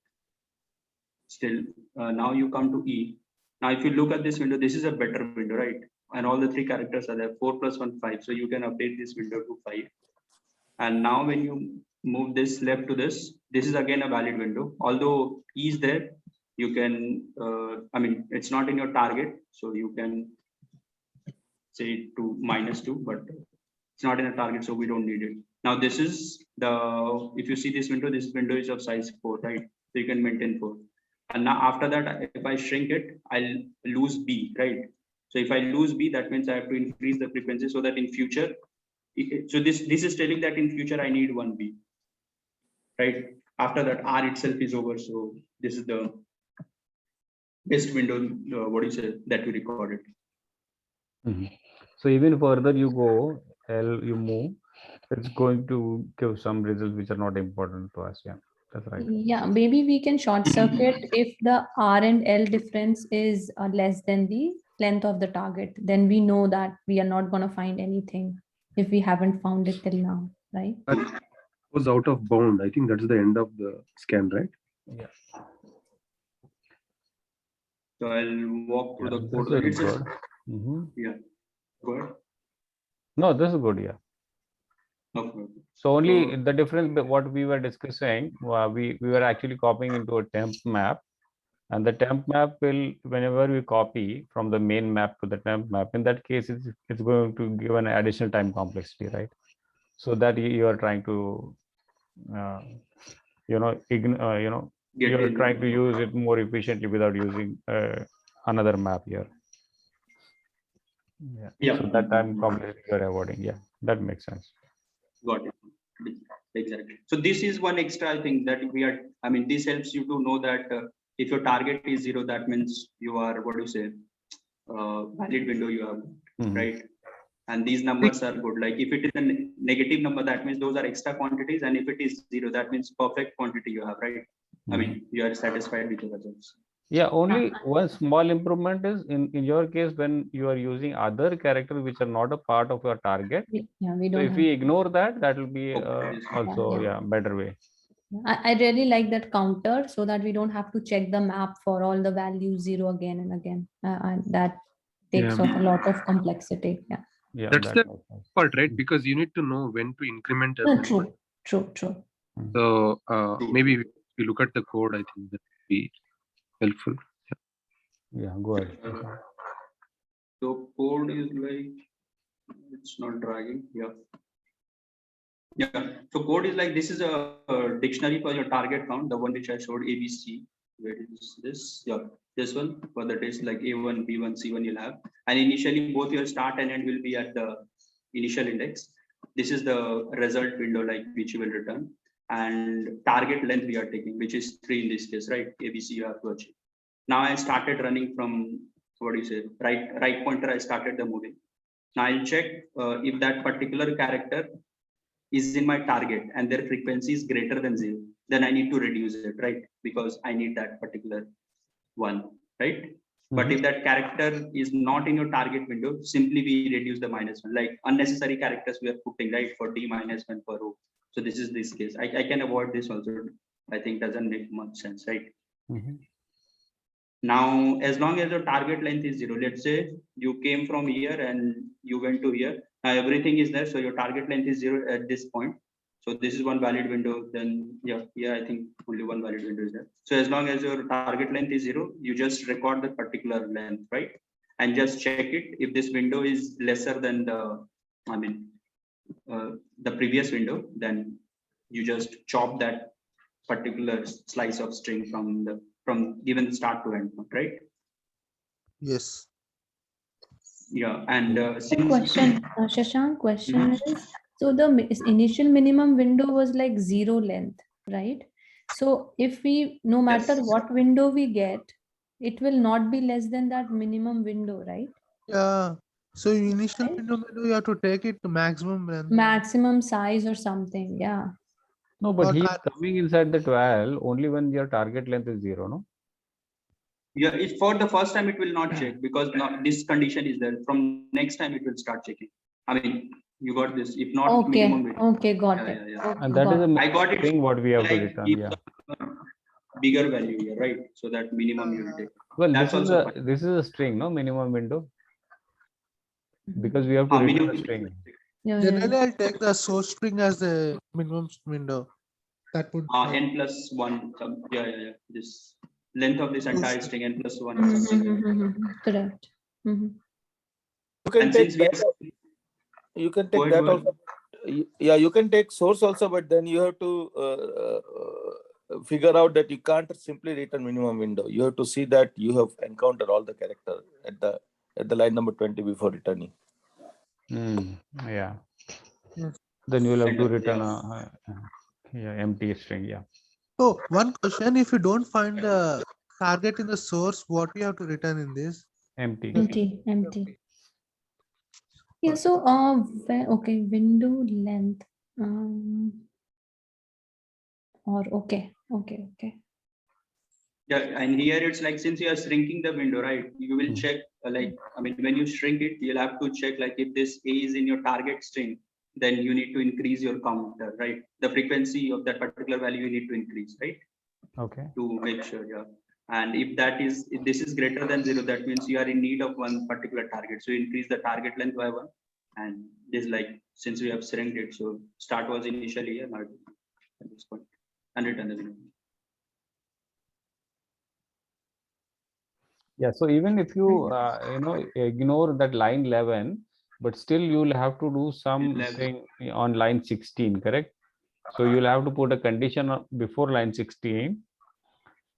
Speaker 1: still, now you come to E. Now, if you look at this window, this is a better window, right? And all the 3 characters are there, 4 + 1, 5. So you can update this window to 5. And now when you move this left to this is again a valid window. Although E is there, you can, I mean, it's not in your target. So you can say to -2, but it's not in a target. So we don't need it. Now this is if you see this window is of size 4, right? So you can maintain 4. And now after that, if I shrink it, I'll lose B, right? So if I lose B, that means I have to increase the frequency so that in future, so this is telling that in future I need 1 B, right? After that, R itself is over. So this is the best window, what do you say, that we recorded.
Speaker 3: So even further you go, L, you move, it's going to give some results which are not important to us. Yeah, that's right.
Speaker 2: Yeah, maybe we can short circuit if the R and L difference is less than the length of the target. Then we know that we are not going to find anything if we haven't found it till now, right?
Speaker 8: That was out of bound. I think that's the end of the scan, right?
Speaker 3: Yeah.
Speaker 1: So I'll walk through the code.
Speaker 3: That's
Speaker 1: It's
Speaker 3: very
Speaker 1: just,
Speaker 3: good.
Speaker 1: yeah, go ahead.
Speaker 3: No, this is good. Yeah.
Speaker 1: Okay.
Speaker 3: So only the difference, what we were discussing, we were actually copying into a temp map, and the temp map will, whenever we copy from the main map to the temp map, in that case, it's going to give an additional time complexity, right? So that you are trying to
Speaker 1: Get
Speaker 3: you're
Speaker 1: in.
Speaker 3: trying to use it more efficiently without using another map here.
Speaker 1: Yeah.
Speaker 3: So that time complexity you're avoiding. Yeah, that makes sense.
Speaker 1: Got it. Exactly. So this is one extra thing that we are, I mean, this helps you to know that if your target is 0, that means you are, what do you say, valid window you have,
Speaker 3: Mhm.
Speaker 1: right? And these numbers are good. Like if it is a negative number, that means those are extra quantities. And if it is 0, that means perfect quantity you have, right? I mean, you are satisfied with the results.
Speaker 3: Yeah, only one small improvement is in your case when you are using other characters which are not a part of your target.
Speaker 2: Yeah, we
Speaker 3: So
Speaker 2: don't
Speaker 3: if
Speaker 2: have.
Speaker 3: we ignore that, that will be
Speaker 1: Okay.
Speaker 3: also
Speaker 2: Yeah.
Speaker 3: better way.
Speaker 2: I really like that counter so that we don't have to check the map for all the values 0 again and again. And that takes
Speaker 8: Yeah.
Speaker 2: off a lot of complexity. Yeah.
Speaker 3: Yeah,
Speaker 8: That's
Speaker 3: that
Speaker 8: the
Speaker 3: makes sense.
Speaker 8: part, right? Because you need to know when to increment and
Speaker 2: No,
Speaker 8: when to.
Speaker 2: true.
Speaker 8: So maybe if we look at the code, I think that would be helpful.
Speaker 3: Yeah, go ahead.
Speaker 1: So code is like, it's not dragging. Yeah. So code is like, this is a dictionary for your target count, the one which I showed, ABC. Where is this? Yeah, this one for the days like A1, B1, C1 you'll have. And initially both your start and end will be at the initial index. This is the result window like which you will return. And target length we are taking, which is 3 in this case, right? ABC you have to achieve. Now I started running from, what do you say, right pointer, I started the moving. Now I'll check if that particular character is in my target and their frequency is greater than 0, then I need to reduce it, right? Because I need that particular one, right? But if that character is not in your target window, simply we reduce the -1, like unnecessary characters we are putting, right? For D-1 per row. So this is this case. I can avoid this also. I think doesn't make much sense, right? Now, as long as your target length is 0, let's say you came from here and you went to here. Now everything is there. So your target length is 0 at this point. So this is one valid window. Then yeah, I think only one valid window is there. So as long as your target length is 0, you just record the particular length, right? And just check it. If this window is lesser than the, the previous window, then you just chop that particular slice of string from given start to end, right?
Speaker 9: Yes.
Speaker 1: Yeah, and
Speaker 2: Question, Shashank, question is, so the initial minimum window was like 0 length, right? So if we, no matter what window we get, it will not be less than that minimum window, right?
Speaker 9: Yeah. So initial window, you have to take it to maximum length.
Speaker 2: Maximum size or something, yeah.
Speaker 3: No, but he's coming inside the 12 only when your target length is 0, no?
Speaker 1: Yeah, if for the first time it will not check because this condition is there. From next time it will start checking. I mean, you got this. If not minimum window.
Speaker 2: Okay, got it.
Speaker 1: Yeah.
Speaker 3: And that is
Speaker 1: I got it.
Speaker 3: thing what we have to
Speaker 1: Like,
Speaker 3: return.
Speaker 1: keep
Speaker 3: Yeah.
Speaker 1: Bigger value here, right? So that minimum you will take.
Speaker 3: Well,
Speaker 1: That's
Speaker 3: this is a string, no? Minimum window. Because we have to return a string.
Speaker 9: Generally, I'll take the source string as the minimum window. That would
Speaker 1: n+1. Yeah. This length of this entire string n+1 or something.
Speaker 2: Correct.
Speaker 6: You can take that. You can take that also. Yeah, you can take source also, but then you have to figure out that you can't simply return minimum window. You have to see that you have encountered all the character at the line number 20 before returning.
Speaker 3: Yeah. Then you will have to return a empty string. Yeah.
Speaker 9: So one question: if you don't find the target in the source, what you have to return in this?
Speaker 3: Empty.
Speaker 2: Yeah. So okay, window length. Or okay.
Speaker 1: Yeah, and here it's like, since you are shrinking the window, right? You will check when you shrink it, you'll have to check like if this A is in your target string, then you need to increase your counter, right? The frequency of that particular value you need to increase, right?
Speaker 3: Okay.
Speaker 1: To make sure, yeah. And if this is greater than 0, that means you are in need of one particular target. So you increase the target length by 1. And this since we have shrinked it, so start was initially here, not at this point, and return the window.
Speaker 3: Yeah, so even if you ignore that line 11, but still you'll have to do something on line 16, correct? So you'll have to put a condition before line 16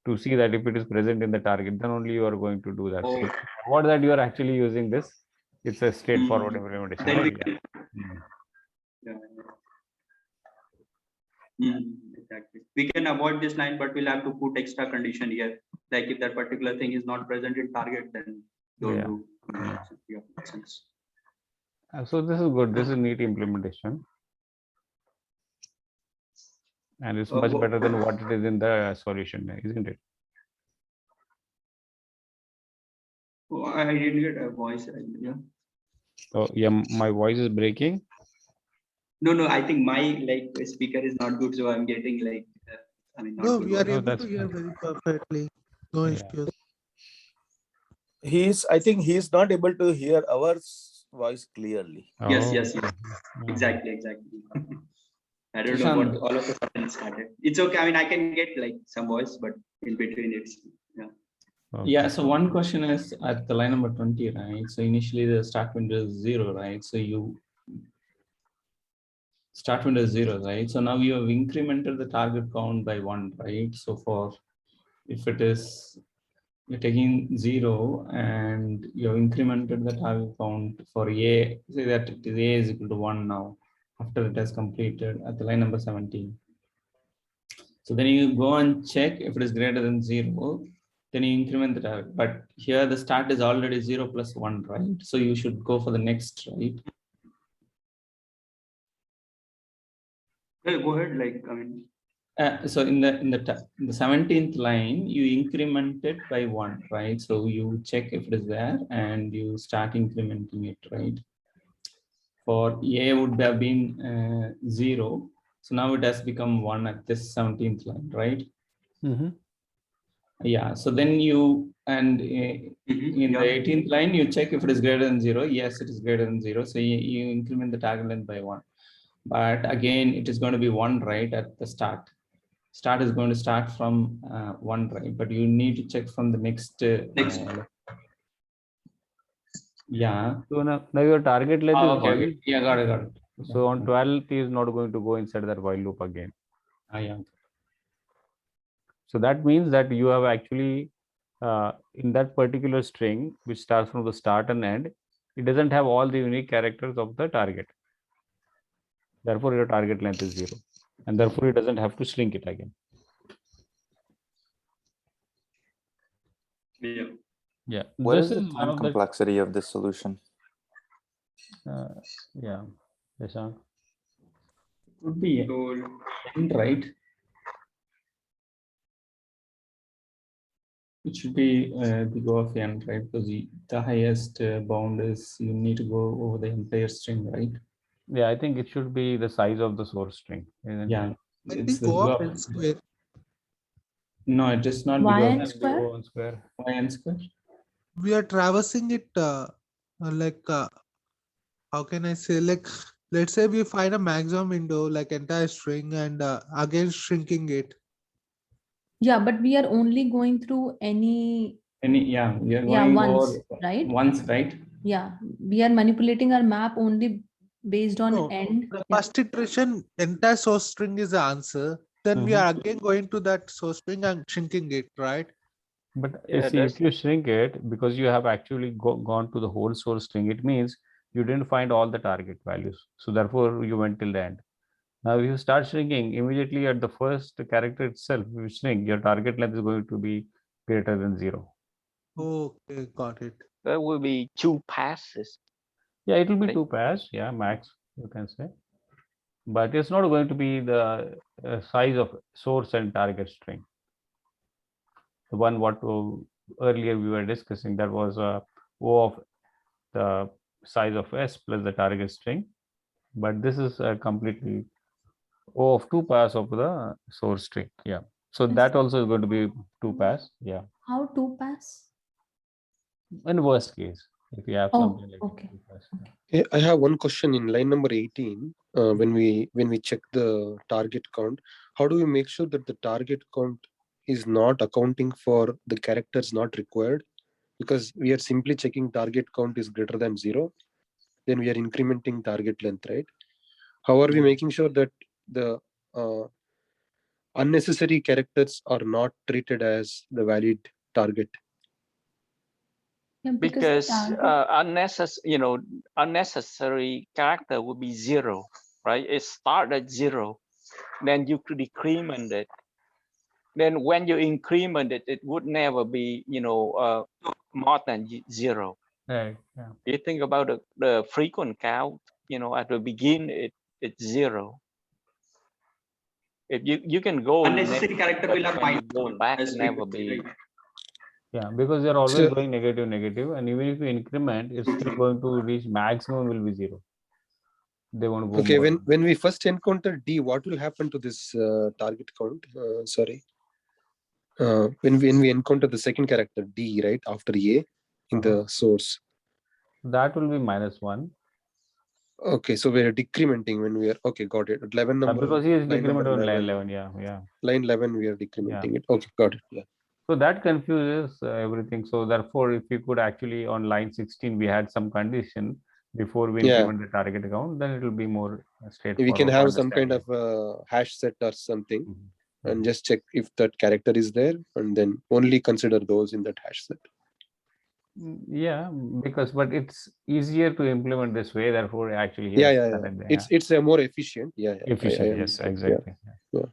Speaker 3: to see that if it is present in the target, then only you are going to do that.
Speaker 1: Oh.
Speaker 3: So what that you are actually using this, it's a straightforward
Speaker 1: Mm.
Speaker 3: implementation.
Speaker 1: Then we
Speaker 3: right?
Speaker 1: can,
Speaker 3: Mm.
Speaker 1: exactly. We can avoid this line, but we'll have to put extra condition here. Like if that particular thing is not present in target, then don't
Speaker 3: Yeah.
Speaker 1: do.
Speaker 3: Yeah.
Speaker 1: Yeah, makes sense.
Speaker 3: So this is good. This is neat implementation. And it's much better than what it is in the solution, isn't it?
Speaker 1: Oh, I didn't get a voice. Yeah.
Speaker 3: So yeah, my voice is breaking.
Speaker 1: No, I think my speaker is not good, so I'm getting I mean, not
Speaker 9: No,
Speaker 1: good.
Speaker 9: we are
Speaker 3: No,
Speaker 9: able
Speaker 3: that's
Speaker 9: to hear
Speaker 3: fine.
Speaker 9: very perfectly. No
Speaker 3: Yeah.
Speaker 9: issues.
Speaker 6: I think he's not able to hear our voice clearly.
Speaker 1: Yes.
Speaker 3: Oh.
Speaker 1: Exactly. I don't know what
Speaker 7: Sushant.
Speaker 1: all of a sudden started. It's okay. I mean, I can get some voice, but in between it's
Speaker 7: Yeah, so one question is at the line number 20, right? So initially the start window is 0, right? So you start window is 0, right? So now you have incremented the target count by 1, right? So for if it is you're taking 0 and you have incremented the target count for A, say that it is A is equal to 1 now after it has completed at the line number 17. So then you go and check if it is greater than 0, then you increment the target. But here the start is already 0 plus 1, right? So you should go for the next, right?
Speaker 1: well, go ahead. I mean,
Speaker 7: So in the 17th line, you increment it by 1, right? So you check if it is there and you start incrementing it, right? For A would have been 0. So now it has become 1 at this 17th line, right? Yeah, so then you, and in the 18th line, you check if it is greater than 0. Yes, it is greater than 0. So you increment the target length by 1. But again, it is going to be 1 right at the start. Start is going to start from 1 right, but you need to check from the next. Yeah.
Speaker 3: So now your target length is
Speaker 7: Okay.
Speaker 3: 1.
Speaker 7: Yeah, got it.
Speaker 3: So on 12th is not going to go inside that while loop again.
Speaker 7: Yeah.
Speaker 3: So that means that you have actually in that particular string, which starts from the start and end, it doesn't have all the unique characters of the target. Therefore, your target length is 0. And therefore, it doesn't have to shrink it again. Yeah.
Speaker 5: What
Speaker 3: This
Speaker 5: is the
Speaker 3: one
Speaker 5: time
Speaker 3: of the
Speaker 5: complexity of this solution?
Speaker 3: yeah, Shashank.
Speaker 7: Would be n, right? It should be the go of n, right? Because the highest bound is you need to go over the entire string, right?
Speaker 3: Yeah, I think it should be the size of the source string.
Speaker 7: Yeah,
Speaker 9: I
Speaker 7: it's
Speaker 9: think
Speaker 7: the
Speaker 9: go
Speaker 7: go
Speaker 9: of
Speaker 7: of
Speaker 9: n square.
Speaker 7: No, it is not
Speaker 2: yn
Speaker 7: because
Speaker 2: square.
Speaker 3: N square.
Speaker 7: Yn square.
Speaker 9: We are traversing it how can I say, let's say we find a maximum window like entire string and again shrinking it.
Speaker 2: Yeah, but we are only going through any.
Speaker 7: We are going
Speaker 2: once,
Speaker 7: over
Speaker 2: right?
Speaker 7: Once, right?
Speaker 2: Yeah, we are manipulating our map only based on
Speaker 9: No,
Speaker 2: end.
Speaker 9: the
Speaker 2: Yeah.
Speaker 9: first iteration, entire source string is the answer. Then we are again going to that source string and shrinking it, right?
Speaker 3: But
Speaker 1: Yeah,
Speaker 3: see, if you shrink it, because you have actually gone to the whole source string, it means you didn't find all the target values. So therefore, you went till the end. Now, if you start shrinking, immediately at the first character itself, if you shrink, your target length is going to be greater than 0.
Speaker 9: Okay, got it.
Speaker 10: There will be 2 passes.
Speaker 3: Yeah, it will be
Speaker 10: Right.
Speaker 3: 2 pass. Yeah, max, you can say. But it's not going to be the size of source and target string. The one what earlier we were discussing, that was O of the size of S plus the target string. But this is completely O of 2 pass of the source string. Yeah. So that also is going to be 2 pass. Yeah.
Speaker 2: How 2 pass?
Speaker 3: In worst case, if you have something like
Speaker 2: okay.
Speaker 3: 2 pass.
Speaker 8: Okay, I have one question in line number 18. When we check the target count, how do we make sure that the target count is not accounting for the characters not required? Because we are simply checking target count is greater than 0, then we are incrementing target length, right? How are we making sure that the unnecessary characters are not treated as the valid target?
Speaker 2: Yeah,
Speaker 10: because
Speaker 2: target-
Speaker 10: unnecessary character would be 0, right? It starts at 0, then you could decrement it. Then when you increment it, it would never be more than 0.
Speaker 3: Right. Yeah.
Speaker 10: You think about the frequent count, at the beginning it's 0. If you can go
Speaker 1: Unnecessary character
Speaker 10: but
Speaker 1: will have
Speaker 10: when you
Speaker 1: minus
Speaker 10: go
Speaker 1: one
Speaker 10: back,
Speaker 1: as
Speaker 10: never
Speaker 1: frequency,
Speaker 10: be.
Speaker 1: right?
Speaker 3: Yeah, because they're always
Speaker 8: So-
Speaker 3: going negative, negative, and even if you increment, it's still going to reach maximum will be 0. They won't go
Speaker 8: Okay,
Speaker 3: more.
Speaker 8: when we first encounter D, what will happen to this target count? Sorry. When we encounter the second character D, right, after A in the source.
Speaker 3: That will be -1.
Speaker 8: Okay, so we're decrementing when we are, okay, got it. 11 number.
Speaker 3: Because he is
Speaker 8: line number
Speaker 3: decremented on line 11. Yeah.
Speaker 8: Line 11, we are decrementing it. Okay, got it. Yeah.
Speaker 3: So that confuses everything. So therefore, if you could actually on line 16, we had some condition before we
Speaker 8: Yeah.
Speaker 3: implement the target account, then it will be more straightforward.
Speaker 8: We can
Speaker 3: to
Speaker 8: have some
Speaker 3: understand
Speaker 8: kind
Speaker 3: it.
Speaker 8: of hash set or something
Speaker 3: Mhm.
Speaker 8: and just check if that character is there and then only consider those in that hash set.
Speaker 3: Yeah, but it's easier to implement this way. Therefore, actually,
Speaker 8: Yeah. It's a more efficient. Yeah.
Speaker 3: efficient.
Speaker 8: I
Speaker 3: Yes,
Speaker 8: understand.
Speaker 3: exactly.
Speaker 8: Yeah.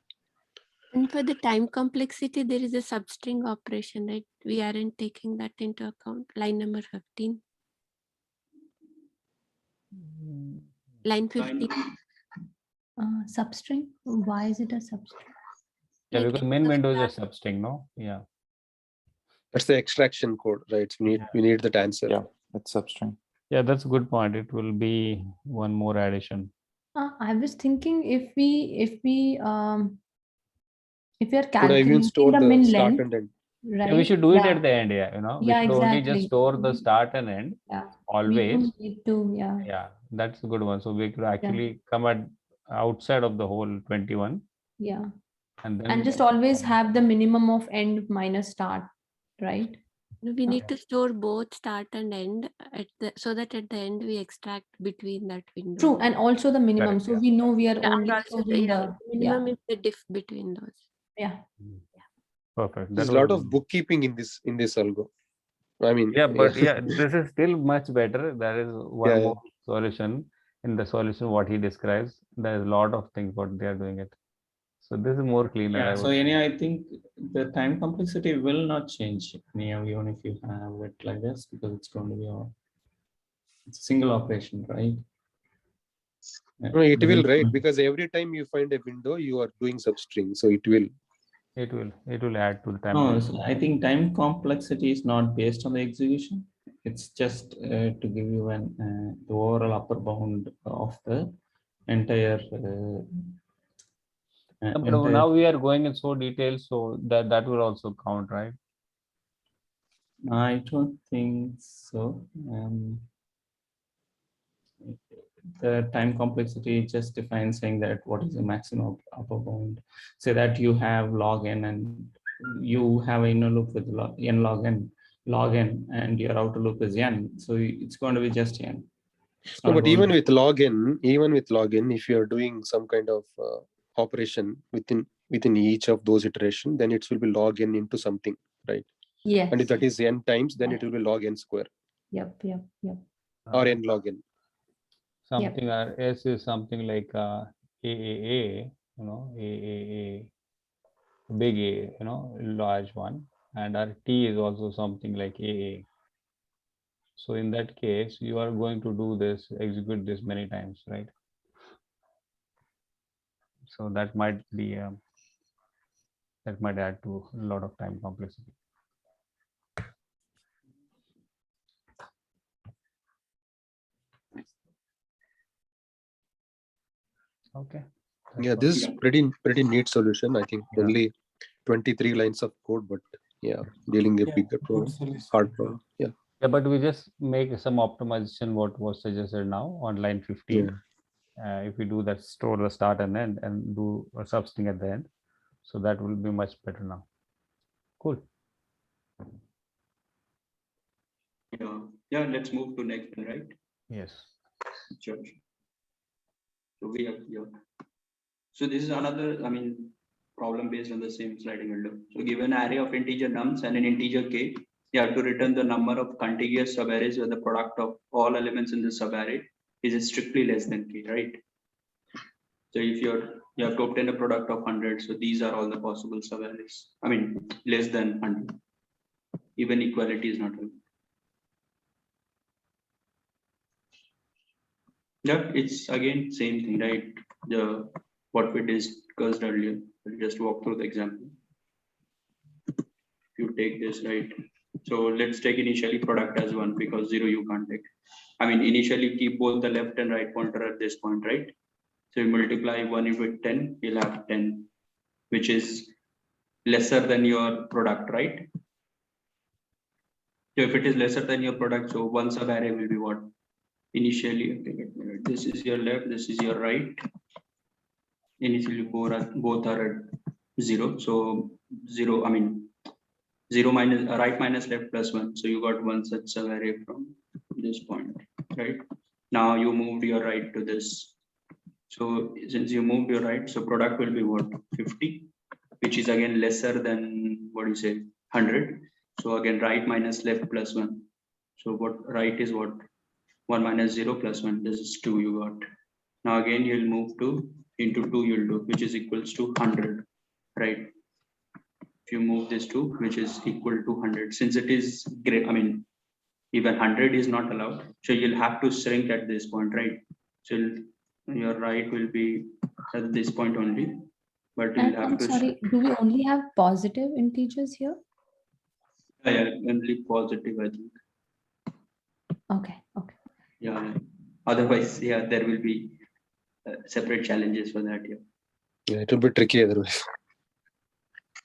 Speaker 11: And for the time complexity, there is a substring operation, right? We aren't taking that into account. Line number 15. Line 15.
Speaker 2: substring. Why is it a substring?
Speaker 3: Yeah,
Speaker 11: Like
Speaker 3: because main window is a substring, no? Yeah.
Speaker 8: That's the extraction code, right? We need that answer.
Speaker 5: Yeah, it's substring.
Speaker 3: Yeah, that's a good point. It will be one more addition.
Speaker 2: I was thinking if we are
Speaker 8: Could I even
Speaker 2: calculating
Speaker 8: store
Speaker 2: the
Speaker 8: the
Speaker 2: min
Speaker 8: start
Speaker 2: length,
Speaker 8: and end?
Speaker 2: right?
Speaker 3: Yeah, we should do it
Speaker 2: Yeah.
Speaker 3: at the end. Yeah, we
Speaker 2: Yeah,
Speaker 3: should only just
Speaker 2: exactly.
Speaker 3: store the start and end.
Speaker 2: Yeah. We
Speaker 3: Always.
Speaker 2: don't need to. Yeah.
Speaker 3: Yeah, that's a good one. So we could actually come at outside of the whole 21.
Speaker 2: Yeah.
Speaker 3: And then
Speaker 2: And just always have the minimum of end minus start, right?
Speaker 11: we need to store both start and end so that at the end we extract between that window.
Speaker 2: True, and also the minimum.
Speaker 3: Correct,
Speaker 2: So
Speaker 3: yeah.
Speaker 2: we know we are
Speaker 11: Yeah,
Speaker 2: only
Speaker 11: and also
Speaker 2: storing
Speaker 11: the
Speaker 2: the
Speaker 11: minimum is the diff between those.
Speaker 2: yeah.
Speaker 3: Perfect.
Speaker 8: There's a
Speaker 3: That
Speaker 8: lot
Speaker 3: was-
Speaker 8: of bookkeeping in this algo. I mean,
Speaker 3: Yeah, but this is still much better. There is one
Speaker 8: Yeah,
Speaker 3: more solution. In the solution, what he describes, there is a lot of things what they are doing it. So this is more cleaner.
Speaker 7: Yeah,
Speaker 3: I
Speaker 7: so
Speaker 3: would say.
Speaker 7: anyhow, I think the time complexity will not change anyhow, even if you have it like this, because it's going to be it's a single operation, right?
Speaker 8: No, it will, right? Because every time you find a window, you are doing substring, so it will.
Speaker 3: It will add to the time.
Speaker 7: No, so I think time complexity is not based on the execution. It's just to give you the overall upper bound of the entire.
Speaker 3: But now we are going in so detail, so that will also count, right?
Speaker 7: I don't think so. The time complexity just defines saying that what is the maximum upper bound. Say that you have log n and you have an inner loop with n log n, and your outer loop is n. So it's going to be just n.
Speaker 8: No, but even with log n, if you are doing some kind of operation within each of those iterations, then it will be log n into something, right?
Speaker 2: Yes.
Speaker 8: And if that is n times, then it will be log n square.
Speaker 2: Yep.
Speaker 8: Or n log n.
Speaker 3: Something S is something like AAA, AAA, big A, large one, and our T is also something like AA. So in that case, you are going to do this, execute this many times, right? So that might be that might add to a lot of time complexity. Okay.
Speaker 8: Yeah, this is pretty neat solution. I think only 23 lines of code, but yeah, dealing a bigger problem, hard problem. Yeah.
Speaker 3: Yeah, but we just make some optimization what was suggested now on line 15. If we do that, store the start and end and do a substring at the end. So that will be much better now. Cool.
Speaker 1: Yeah, let's move to next one, right?
Speaker 3: Yes.
Speaker 1: Sure. So we have here. So this is another, I mean, problem based on the same sliding window. So given an array of integer nums and an integer k, you have to return the number of contiguous subarrays where the product of all elements in the subarray is strictly less than k, right? So if you have to obtain a product of 100, so these are all the possible subarrays. I mean, less than 100. Even equality is not allowed. Yeah, it's again same thing, right? The what we discussed earlier. We'll just walk through the example. If you take this, right? So let's take initially product as 1 because 0 you can't take. I mean, initially keep both the left and right pointer at this point, right? So you multiply 1 with 10, you'll have 10, which is lesser than your product, right? So if it is lesser than your product, so one subarray will be what? Initially, okay, this is your left, this is your right. Initially both are at 0. So 0, I mean 0 minus right minus left plus 1. So you got one such subarray from this point, right? Now you moved your right to this. So since you moved your right, so product will be what? 50, which is again lesser than what you say 100. So again right minus left plus 1. So what right is what? 1 minus 0 plus 1. This is 2 you got. Now again you'll move to into 2 you'll do, which is equals to 100, right? If you move this to which is equal to 100, since it is great, I mean even 100 is not allowed, so you'll have to shrink at this point, right? So your right will be at this point only, but you'll have
Speaker 2: I'm
Speaker 1: to
Speaker 2: sorry, do we only have positive integers here?
Speaker 1: yeah, only positive, I think.
Speaker 2: Okay.
Speaker 1: Yeah, otherwise yeah, there will be separate challenges for that.
Speaker 8: Yeah, it will be tricky otherwise.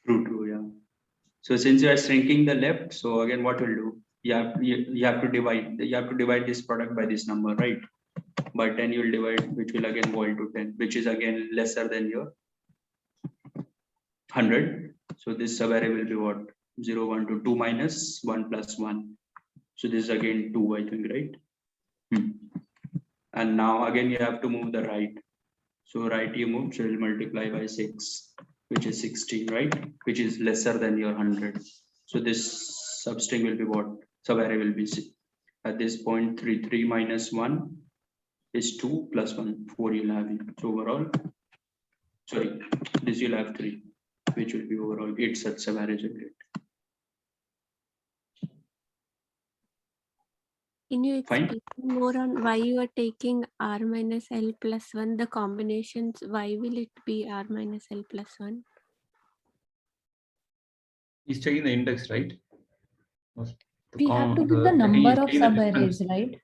Speaker 1: True, yeah. So since you are shrinking the left, so again what will do? You have to divide this product by this number, right? By 10 you will divide, which will again go into 10, which is again lesser than your 100. So this subarray will be what? 0, 1 to 2 minus 1 plus 1. So this is again 2, I think, right? And now again you have to move the right. So right you move, so you'll multiply by 6, which is 16, right? Which is lesser than your 100. So this substring will be what? Subarray will be at this point 3 minus 1 is 2 plus 1, 4 you'll have it. So overall, sorry, this you'll have 3, which will be overall 8 such subarray generate.
Speaker 11: Can you
Speaker 1: Fine.
Speaker 11: explain more on why you are taking r minus l plus 1? The combinations, why will it be r minus l plus 1?
Speaker 7: He's taking the index, right?
Speaker 2: We have to give the number of subarrays, right?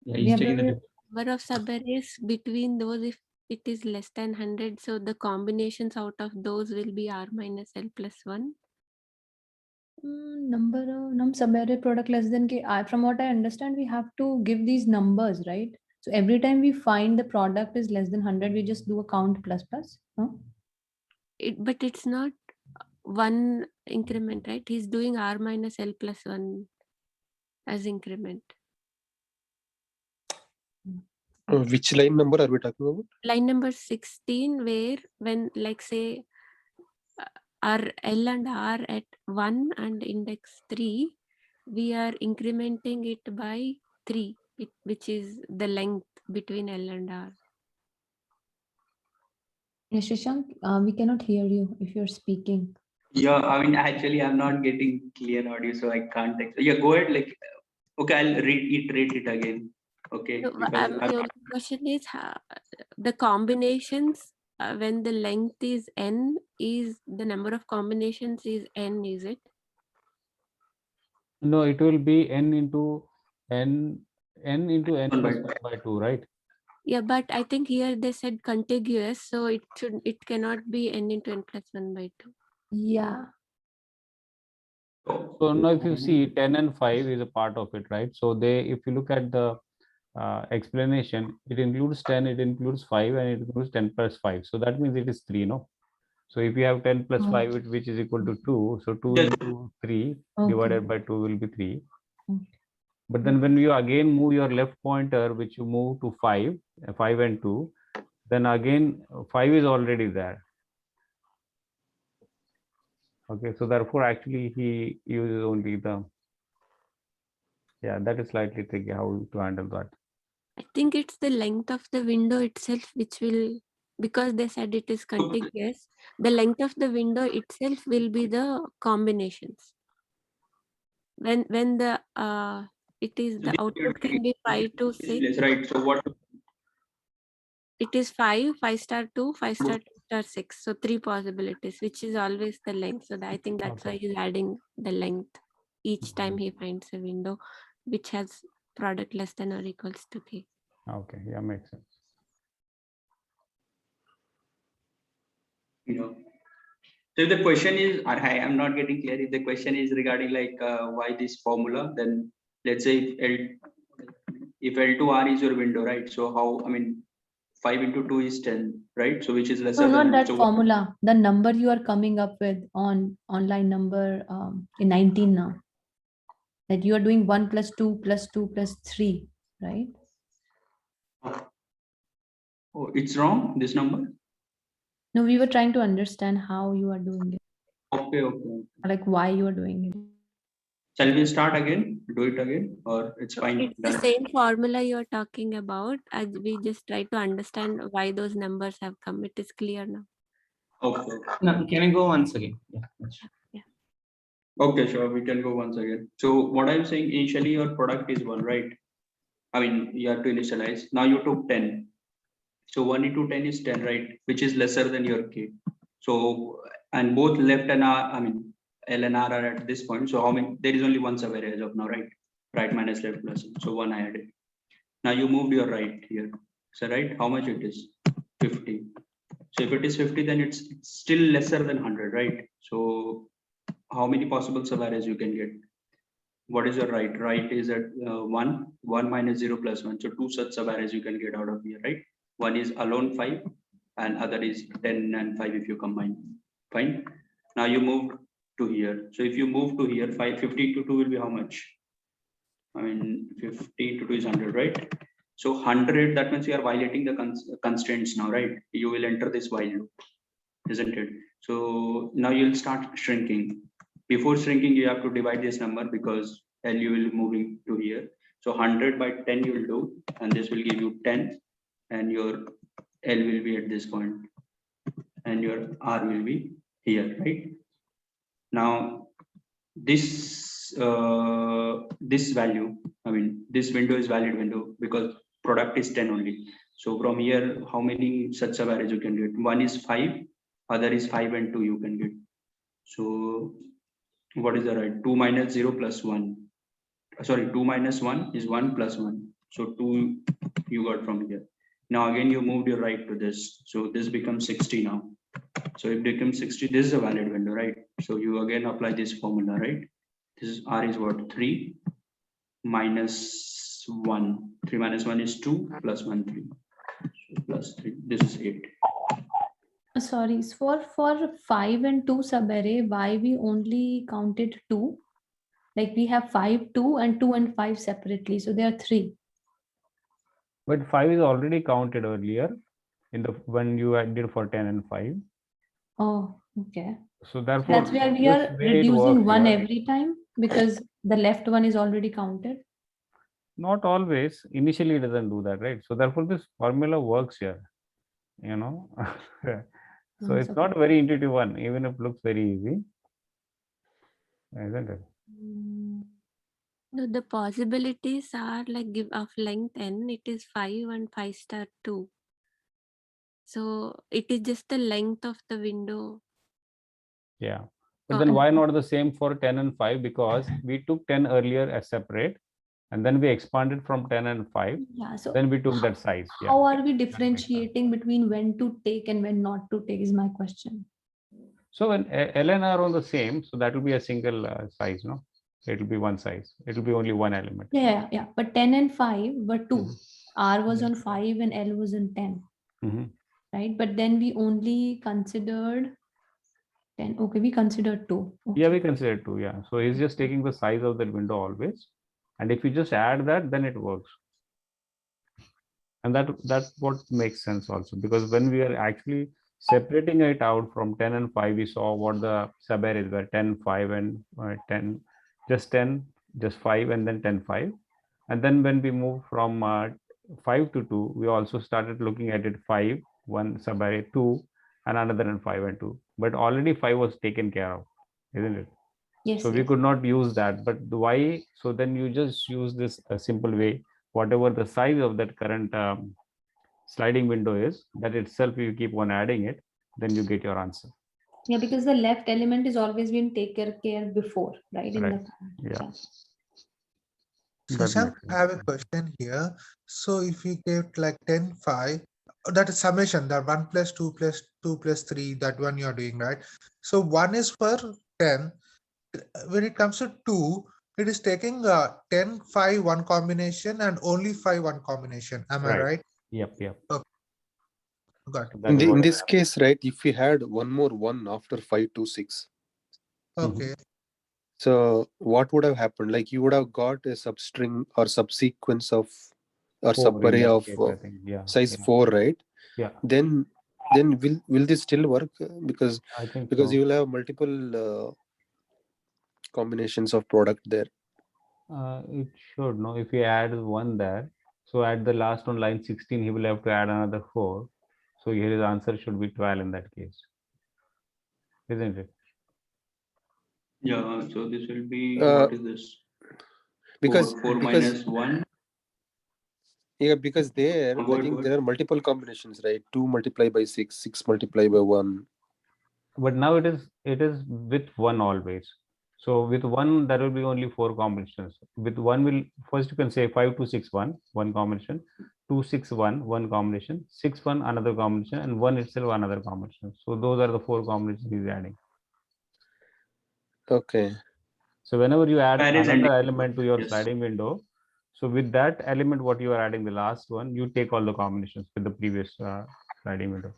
Speaker 7: Yeah,
Speaker 2: We
Speaker 7: he's
Speaker 2: have
Speaker 7: taking the
Speaker 2: to-
Speaker 7: difference.
Speaker 11: Number of subarrays between those, if it is less than 100, so the combinations out of those will be r minus l plus 1.
Speaker 2: Number of num subarray product less than k. From what I understand, we have to give these numbers, right? So every time we find the product is less than 100, we just do a count plus. No?
Speaker 11: But it's not one increment, right? He's doing r minus l plus 1 as increment.
Speaker 8: Which line number are we talking about?
Speaker 11: Line number 16, where when like say our L and R at 1 and index 3, we are incrementing it by 3, which is the length between L and R.
Speaker 2: Yes, Shashank, we cannot hear you if you're speaking.
Speaker 1: Yeah, I mean, actually, I'm not getting clear audio, so I can't. Yeah, go ahead. Like, okay, I'll reiterate it again. Okay.
Speaker 11: So,
Speaker 1: Because
Speaker 11: the only question is the combinations when the length is n, is the number of combinations is n, is it?
Speaker 3: No, it will be n into n into n
Speaker 1: 1 by
Speaker 3: plus 1 by 2, right?
Speaker 11: Yeah, but I think here they said contiguous, so it cannot be n into n plus 1 by 2.
Speaker 2: Yeah.
Speaker 3: So now if you see 10 and 5 is a part of it, right? So if you look at the explanation, it includes 10, it includes 5, and it includes 10 plus 5. So that means it is 3, no? So if you have 10 plus 5, which is equal to 2, so 2 into 3 divided by 2 will be 3. But then when you again move your left pointer, which you move to 5 and 2, then again 5 is already there. Okay, so therefore actually he uses only the, yeah, that is slightly tricky how to handle that.
Speaker 11: I think it's the length of the window itself which will, because they said it is contiguous, the length of the window itself will be the combinations. When the it is the output can be 5 to 6.
Speaker 1: Right. So what?
Speaker 11: It is 5, 5 star 2, 5 star 2 star 6. So 3 possibilities, which is always the length. So I think that's why he's adding the length each time he finds a window which has product less than or equals to k.
Speaker 3: Okay, yeah, makes sense.
Speaker 1: You know. So if the question is, I am not getting clear. If the question is regarding like why this formula, then let's say if L2R is your window, right? So how, I mean, 5 into 2 is 10, right? So which is lesser
Speaker 2: No,
Speaker 1: than
Speaker 2: not that
Speaker 1: so
Speaker 2: formula. The number you are coming up with on online number in 19 now. That you are doing 1 plus 2 plus 2 plus 3, right?
Speaker 1: Oh, it's wrong, this number?
Speaker 2: No, we were trying to understand how you are doing it,
Speaker 1: Okay, okay.
Speaker 2: like why you are doing it.
Speaker 1: Shall we start again? Do it again, or it's fine?
Speaker 11: It's the
Speaker 1: Done?
Speaker 11: same formula you're talking about. As we just try to understand why those numbers have come. It is clear now.
Speaker 1: Okay.
Speaker 7: No, can I go once again? Yeah. that's-
Speaker 1: Okay, sure. We can go once again. So what I'm saying, initially your product is 1, right? I mean, you have to initialize. Now you took 10. So 1 into 10 is 10, right? Which is lesser than your K. So, and both left and R, I mean, L and R are at this point. So how many, there is only one subarray as of now, right? Right minus left plus. So 1 I added. Now you moved your right here. So right, how much it is? 50. So if it is 50, then it's still lesser than 100, right? So how many possible subarrays you can get? What is your right? Right is at 1, 1 minus 0 plus 1. So 2 such subarrays you can get out of here, right? One is alone 5 and other is 10 and 5 if you combine. Fine. Now you moved to here. So if you move to here, 50 to 2 will be how much? I mean, 50 to 2 is 100, right? So 100, that means you are violating the constraints now, right? You will enter this while loop, isn't it? So now you'll start shrinking. Before shrinking, you have to divide this number because L you will be moving to here. So 100 by 10 you will do, and this will give you 10, and your L will be at this point, and your R will be here, right? Now this this value, I mean, this window is valid window because product is 10 only. So from here, how many such subarrays you can get? One is 5, other is 5 and 2 you can get. So what is the right? 2 minus 0 plus 1. Sorry, 2 minus 1 is 1 plus 1. So 2 you got from here. Now again you moved your right to this. So this becomes 60 now. So it becomes 60. This is a valid window, right? So you again apply this formula, right? This is R is what? 3 minus 1. 3 minus 1 is 2 plus 1 3. So plus 3. This is 8.
Speaker 2: Sorry, for 5 and 2 subarray, why we only counted 2? Like we have 5, 2 and 2 and 5 separately. So there are 3.
Speaker 3: But 5 is already counted earlier in the when you did for 10 and 5.
Speaker 2: Oh, okay.
Speaker 3: So therefore,
Speaker 2: That's where we
Speaker 3: this
Speaker 2: are
Speaker 3: way it
Speaker 2: reducing
Speaker 3: works
Speaker 2: 1
Speaker 3: here.
Speaker 2: every time because the left one is already counted.
Speaker 3: Not always. Initially, it doesn't do that, right? So therefore, this formula works here. You know, so it's
Speaker 2: okay.
Speaker 3: not a very intuitive one, even if it looks very easy, isn't it?
Speaker 11: No, the possibilities are like give of length n, it is 5 and 5 star 2. So it is just the length of the window.
Speaker 3: Yeah. But
Speaker 11: Oh,
Speaker 3: then
Speaker 11: and-
Speaker 3: why not the same for 10 and 5? Because we took 10 earlier as separate, and then we expanded from 10 and 5.
Speaker 2: Yeah. So
Speaker 3: Then we took that size. Yeah.
Speaker 2: how are we differentiating between when to take and when not to take is my question.
Speaker 3: So when L and R are on the same, so that will be a single size, no? It will be one size. It will be only one element.
Speaker 2: Yeah. But 10 and 5 were 2. R was on 5 and L was on 10. Right? But then we only considered 10. Okay, we considered 2. Okay.
Speaker 3: Yeah, we consider 2. Yeah. So he's just taking the size of that window always. And if you just add that, then it works. And that's what makes sense also, because when we are actually separating it out from 10 and 5, we saw what the subarrays were: 10, 5, and 10, just 10, just 5, and then 10, 5. And then when we move from 5 to 2, we also started looking at it: 5, 1 subarray, 2, and another, and 5 and 2. But already 5 was taken care of, isn't it?
Speaker 2: Yes.
Speaker 3: So we
Speaker 2: yes.
Speaker 3: could not use that. But why? So then you just use this simple way: whatever the size of that current sliding window is, that itself you keep on adding it, then you get your answer.
Speaker 2: Yeah, because the left element is always been taken care before, right? In
Speaker 3: Right.
Speaker 2: the
Speaker 3: Yeah.
Speaker 9: So
Speaker 3: That
Speaker 9: Sam,
Speaker 3: makes
Speaker 9: I have a
Speaker 3: sense.
Speaker 9: question here. So if we get like 10, 5, that is summation, that 1 plus 2 plus 2 plus 3, that one you are doing, right? So 1 is for 10. When it comes to 2, it is taking 10, 5, 1 combination and only 5, 1 combination. Am I
Speaker 3: Right.
Speaker 9: right?
Speaker 3: Yep. Yep.
Speaker 9: Okay, got it.
Speaker 3: That is
Speaker 8: In
Speaker 3: what
Speaker 8: this
Speaker 3: happened.
Speaker 8: case, right, if we had one more 1 after 5 to 6,
Speaker 9: Okay.
Speaker 8: so what would have happened? Like you would have got a substring or subsequence of or
Speaker 3: 4 in
Speaker 8: subarray
Speaker 3: that
Speaker 8: of
Speaker 3: case, I think. Yeah.
Speaker 8: size
Speaker 3: Yeah.
Speaker 8: 4, right?
Speaker 3: Yeah.
Speaker 8: Then will this still work? Because
Speaker 3: I think
Speaker 8: you
Speaker 3: so.
Speaker 8: will have multiple combinations of product there.
Speaker 3: It should, no? If you add 1 there, so at the last on line 16, he will have to add another 4. So here his answer should be 12 in that case, isn't it?
Speaker 1: Yeah, so this will be,
Speaker 8: Uh,
Speaker 1: what is this?
Speaker 8: because
Speaker 1: 4 minus 1.
Speaker 8: yeah, because there I
Speaker 1: What,
Speaker 8: think
Speaker 1: what?
Speaker 8: there are multiple combinations, right? 2 multiplied by 6, 6 multiplied by 1.
Speaker 3: But now it is with 1 always. So with 1, there will be only 4 combinations. With 1 will, first you can say 5, 2, 6, 1, one combination, 2, 6, 1, one combination, 6, 1, another combination, and 1 itself another combination. So those are the 4 combinations he's adding.
Speaker 8: Okay.
Speaker 3: So whenever you add
Speaker 1: Pair is ending.
Speaker 3: another element to your
Speaker 1: Yes.
Speaker 3: sliding window, so with that element, what you are adding, the last one, you take all the combinations with the previous sliding window,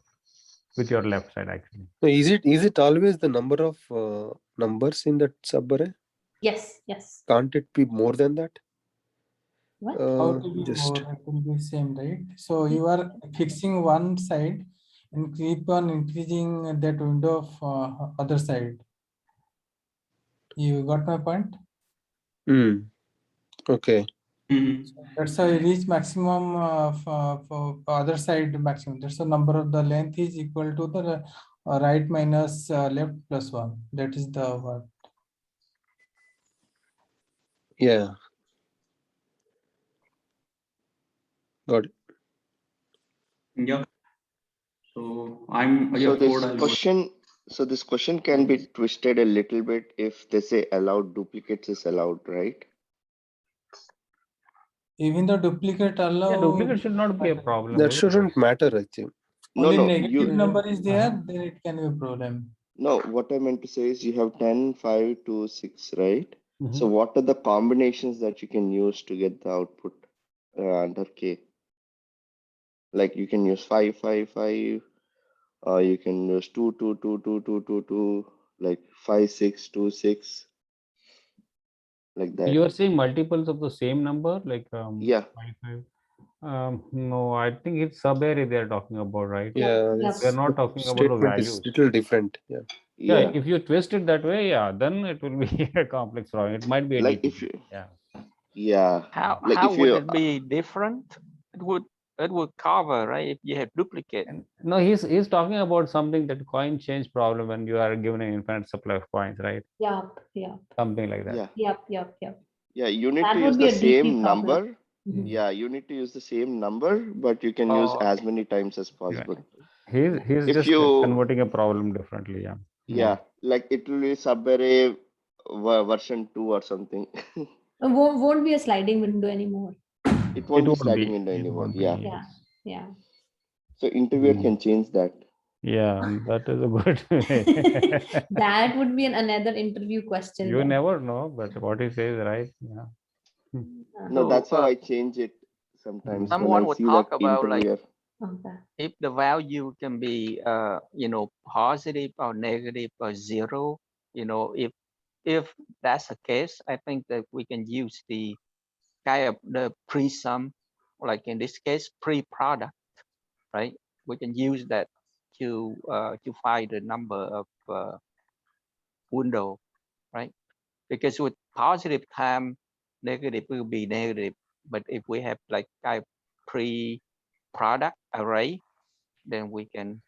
Speaker 3: with your left side actually.
Speaker 8: So is it always the number of numbers in that subarray?
Speaker 2: Yes. Yes.
Speaker 8: Can't it be more than that?
Speaker 2: What?
Speaker 4: How to be
Speaker 8: Just
Speaker 4: more, it will be same, right? So you are fixing one side and keep on increasing that window of other side. You got my point?
Speaker 8: okay.
Speaker 1: Mhm.
Speaker 4: That's how you reach maximum for other side maximum. That's the number of the length is equal to the right minus left plus 1. That is the what.
Speaker 8: Yeah. Got it.
Speaker 1: Yeah. So I'm,
Speaker 12: So
Speaker 1: yeah,
Speaker 12: this
Speaker 1: Ford, I'll go.
Speaker 12: question, so this question can be twisted a little bit if they say allowed duplicates is allowed, right?
Speaker 4: Even the duplicate allow.
Speaker 3: Yeah, duplicate should not be a problem.
Speaker 8: That
Speaker 3: Isn't it?
Speaker 8: shouldn't matter, I think.
Speaker 12: No,
Speaker 4: Only
Speaker 12: no,
Speaker 4: negative
Speaker 12: you,
Speaker 4: number is there,
Speaker 3: Uh-huh.
Speaker 4: then it can be a problem.
Speaker 12: no, what I meant to say is you have 10, 5, 2, 6, right? So
Speaker 3: Mhm.
Speaker 12: what are the combinations that you can use to get the output under K? Like you can use 5, 5, 5, or you can use 2, 2, 2, 2, 2, 2, 2, like 5, 6, 2, 6, like that.
Speaker 3: You are saying multiples of the same number, like
Speaker 12: Yeah,
Speaker 3: 5, 5. No, I think it's subarray they are talking about, right?
Speaker 8: Yeah,
Speaker 2: Yep.
Speaker 3: We are
Speaker 8: this
Speaker 3: not talking about the
Speaker 8: statement is
Speaker 3: values.
Speaker 8: little different. Yeah.
Speaker 3: Yeah,
Speaker 12: yeah.
Speaker 3: if you twist it that way, yeah, then it will be a complex problem. It might be a
Speaker 12: Like if
Speaker 3: DTD.
Speaker 12: you,
Speaker 3: Yeah.
Speaker 12: yeah, like
Speaker 10: How
Speaker 12: if
Speaker 10: would
Speaker 12: you,
Speaker 10: it be different? It would cover, right? If you have duplicate.
Speaker 3: And no, he's talking about something, that coin change problem, when you are given an infinite supply of coins, right?
Speaker 2: Yep. Yep.
Speaker 3: Something like that.
Speaker 12: yeah,
Speaker 2: Yep. Yep. Yep.
Speaker 12: yeah, you need
Speaker 2: That
Speaker 12: to
Speaker 2: would
Speaker 12: use
Speaker 2: be
Speaker 12: the
Speaker 2: a DP
Speaker 12: same
Speaker 2: problem.
Speaker 12: number.
Speaker 2: Mhm.
Speaker 12: Yeah, you need to use the same number, but you can use
Speaker 10: Oh,
Speaker 12: as
Speaker 10: okay.
Speaker 12: many times as
Speaker 3: Yeah.
Speaker 12: possible.
Speaker 3: He's
Speaker 12: If
Speaker 3: just
Speaker 12: you,
Speaker 3: converting a problem differently. Yeah.
Speaker 12: yeah, like it will be subarray version 2 or something.
Speaker 2: It won't be a sliding window anymore.
Speaker 12: It
Speaker 3: It
Speaker 12: won't be
Speaker 3: won't
Speaker 12: sliding
Speaker 3: be.
Speaker 12: window
Speaker 3: It
Speaker 12: anymore.
Speaker 3: won't be.
Speaker 12: Yeah.
Speaker 2: Yeah.
Speaker 3: Yes.
Speaker 2: Yeah.
Speaker 12: So interviewer can change that.
Speaker 3: Yeah, that is a good way.
Speaker 2: That would be another interview question.
Speaker 3: You
Speaker 2: Then.
Speaker 3: never know, but what he says, right? Yeah.
Speaker 12: No,
Speaker 10: So
Speaker 12: that's how I change it sometimes when I
Speaker 10: someone would
Speaker 12: see that
Speaker 10: talk about like
Speaker 12: interviewer.
Speaker 2: Okay.
Speaker 10: if the value can be positive or negative or zero, if that's the case, I think that we can use the kind of the pre-sum like in this case, pre-product, right? We can use that to find the number of window, right? Because with positive time, negative will be negative. But if we have like a pre-product array, then we can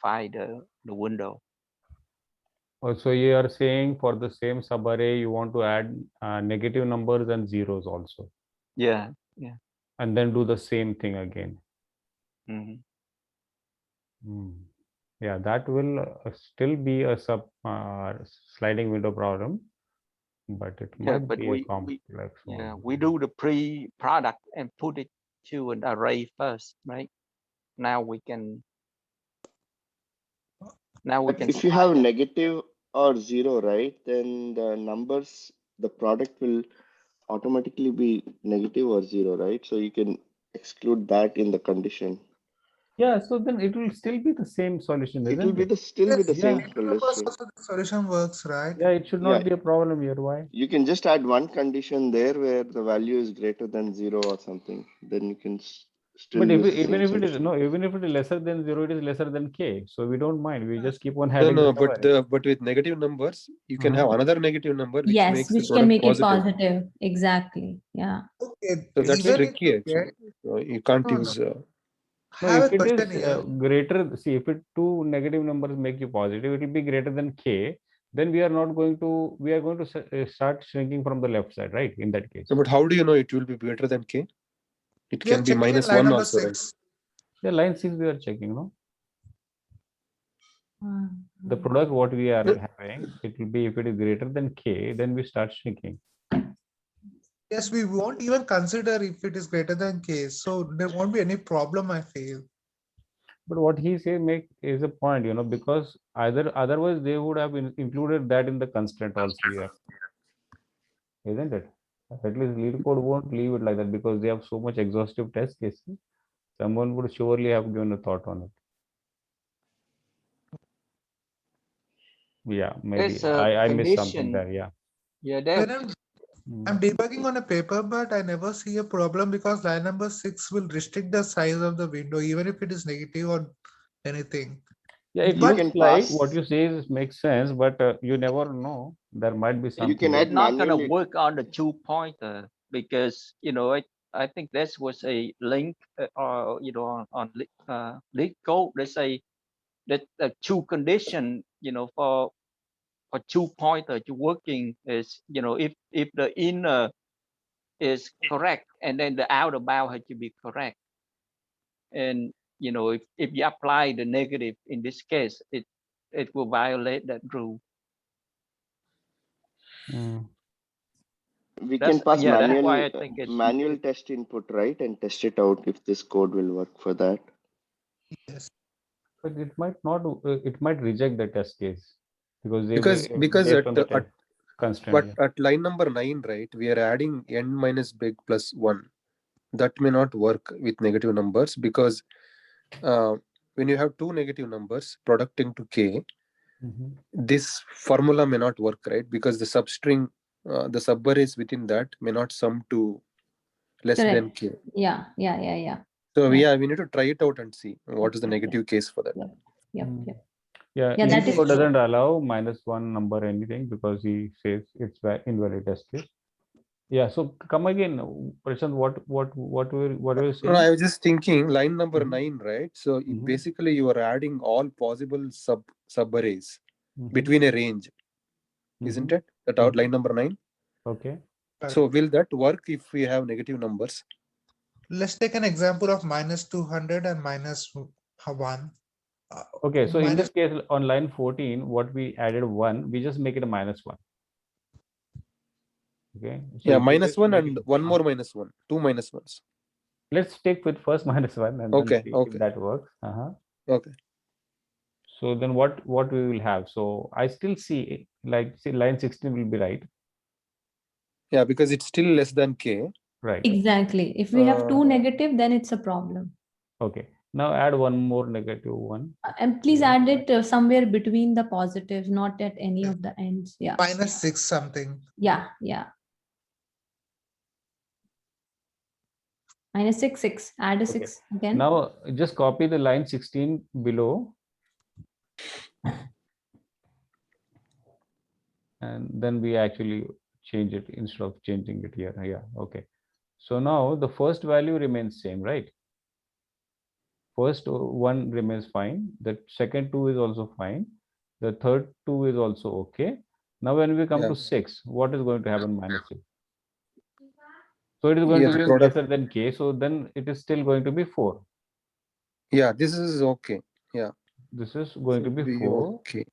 Speaker 10: find the window.
Speaker 3: So you are saying for the same subarray, you want to add negative numbers and zeros also.
Speaker 10: Yeah.
Speaker 3: And then do the same thing again.
Speaker 10: Mhm.
Speaker 3: Yeah, that will still be a sliding window problem, but it
Speaker 10: Yeah,
Speaker 3: might
Speaker 10: but
Speaker 3: be a complex one.
Speaker 10: we do the pre-product and put it to an array first, right? Now we can
Speaker 12: But if you have negative or zero, right, then the numbers, the product will automatically be negative or zero, right? So you can exclude that in the condition.
Speaker 3: Yeah, so then it will still be the same solution,
Speaker 12: It will
Speaker 3: isn't
Speaker 12: be
Speaker 3: it?
Speaker 12: still be the same
Speaker 9: Negative numbers
Speaker 12: solution.
Speaker 9: also the solution works, right?
Speaker 3: Yeah, it should
Speaker 12: Yeah,
Speaker 3: not be a problem here. Why?
Speaker 12: you can just add one condition there where the value is greater than zero or something. Then you can still
Speaker 3: But
Speaker 12: use the
Speaker 3: even
Speaker 12: same
Speaker 3: if it is
Speaker 12: solution.
Speaker 3: even if it is lesser than zero, it is lesser than k. So we don't mind. We just keep on
Speaker 8: No,
Speaker 3: adding
Speaker 8: no,
Speaker 3: the
Speaker 8: but
Speaker 3: subarray.
Speaker 8: but with negative numbers, you can have another negative number which
Speaker 2: Yes,
Speaker 8: makes the
Speaker 2: which can
Speaker 8: product
Speaker 2: make it
Speaker 8: positive.
Speaker 2: positive. Exactly. Yeah.
Speaker 9: Okay,
Speaker 8: So that's
Speaker 9: even if
Speaker 8: tricky
Speaker 9: you
Speaker 8: actually.
Speaker 9: get,
Speaker 8: You can't
Speaker 9: no, no.
Speaker 8: use.
Speaker 3: No,
Speaker 9: Have
Speaker 3: if
Speaker 9: a
Speaker 3: it
Speaker 9: question
Speaker 3: is
Speaker 9: here.
Speaker 3: greater, see, if it two negative numbers make you positive, it will be greater than k. Then we are not going to. We are going to start shrinking from the left side, right? In that case.
Speaker 8: So, but how do you know it will be greater than k? It
Speaker 9: We are
Speaker 8: can be
Speaker 9: checking in
Speaker 8: minus
Speaker 9: line
Speaker 8: 1
Speaker 9: number
Speaker 8: also, right?
Speaker 9: 6.
Speaker 3: The line 6 we are checking, no? The product what we are having, it will be if it is greater than k, then we start shrinking.
Speaker 9: Yes, we won't even consider if it is greater than k. So there won't be any problem, I feel.
Speaker 3: But what he say is a point, because otherwise they would have included that in the constraint also here, isn't it? At least lead code won't leave it like that because they have so much exhaustive test cases. Someone would surely have given a thought on it. Yeah, maybe
Speaker 10: There's a
Speaker 3: I missed something
Speaker 10: condition.
Speaker 3: there. Yeah.
Speaker 10: Yeah, there.
Speaker 9: When I'm debugging on a paper, but I never see a problem because line number 6 will restrict the size of the window, even if it is negative or anything.
Speaker 3: Yeah, it
Speaker 12: You
Speaker 3: looks
Speaker 12: can
Speaker 3: like
Speaker 12: pass.
Speaker 3: what you say makes sense, but you never know. There might be
Speaker 12: You
Speaker 3: something.
Speaker 12: can
Speaker 10: It's
Speaker 12: add
Speaker 10: not gonna
Speaker 12: manually.
Speaker 10: work on the 2-pointer because I think this was a link or on leak code. They say that the two condition for 2-pointer to working is if the inner is correct and then the outer bound has to be correct, and if you apply the negative in this case, it will violate that rule.
Speaker 12: We can pass
Speaker 10: That's why I think it's
Speaker 12: manual test input, right, and test it out if this code will work for that.
Speaker 9: Yes.
Speaker 3: But it might not. It might reject the test case because
Speaker 8: because
Speaker 3: based on the constraint.
Speaker 8: at line number 9, right, we are adding n minus big plus 1. That may not work with negative numbers because when you have two negative numbers producting to k, this formula may not work, right? Because the substring, the subarrays within that may not sum to less than k.
Speaker 2: Yeah.
Speaker 8: So
Speaker 2: Yeah.
Speaker 8: we need to try it out and see what is the negative case for that.
Speaker 2: Yep.
Speaker 3: Yeah,
Speaker 2: Yeah, that is
Speaker 3: Info
Speaker 2: true.
Speaker 3: doesn't allow -1 number anything because he says it's invalid test case. Yeah, so come again, Prashant. What were you saying?
Speaker 8: No, I was just thinking line number 9, right? So basically you are adding all possible subarrays between a range, isn't it? That out line number 9.
Speaker 3: Okay.
Speaker 8: So will that work if we have negative numbers?
Speaker 9: Let's take an example of -200 and -1.
Speaker 3: Okay, so in this case, on line 14, what we added 1, we just make it a -1. Okay. So
Speaker 8: Yeah, -1 and one more -1, two -1s.
Speaker 3: Let's take with first -1 and then see if that works.
Speaker 8: Okay.
Speaker 3: So then what we will have? So I still see line 16 will be right.
Speaker 8: Yeah, because it's still less than k.
Speaker 3: Right.
Speaker 2: Exactly. If we have two negative, then it's a problem.
Speaker 3: Okay. Now add one more negative one.
Speaker 2: And please add it somewhere between the positives, not at any of the ends. Yeah.
Speaker 9: -6 something.
Speaker 2: Yeah. -6, 6. Add a
Speaker 3: Okay.
Speaker 2: 6 again.
Speaker 3: Now just copy the line 16 below. And then we actually change it instead of changing it here. Yeah, okay. So now the first value remains same, right? First one remains fine. The second two is also fine. The third two is also okay. Now when we come to 6, what is going to happen? -6. So it is going
Speaker 8: Yes,
Speaker 3: to be
Speaker 8: product.
Speaker 3: lesser than k. So then it is still going to be 4.
Speaker 8: Yeah, this is okay. Yeah.
Speaker 3: This is going to be 4.
Speaker 8: Okay.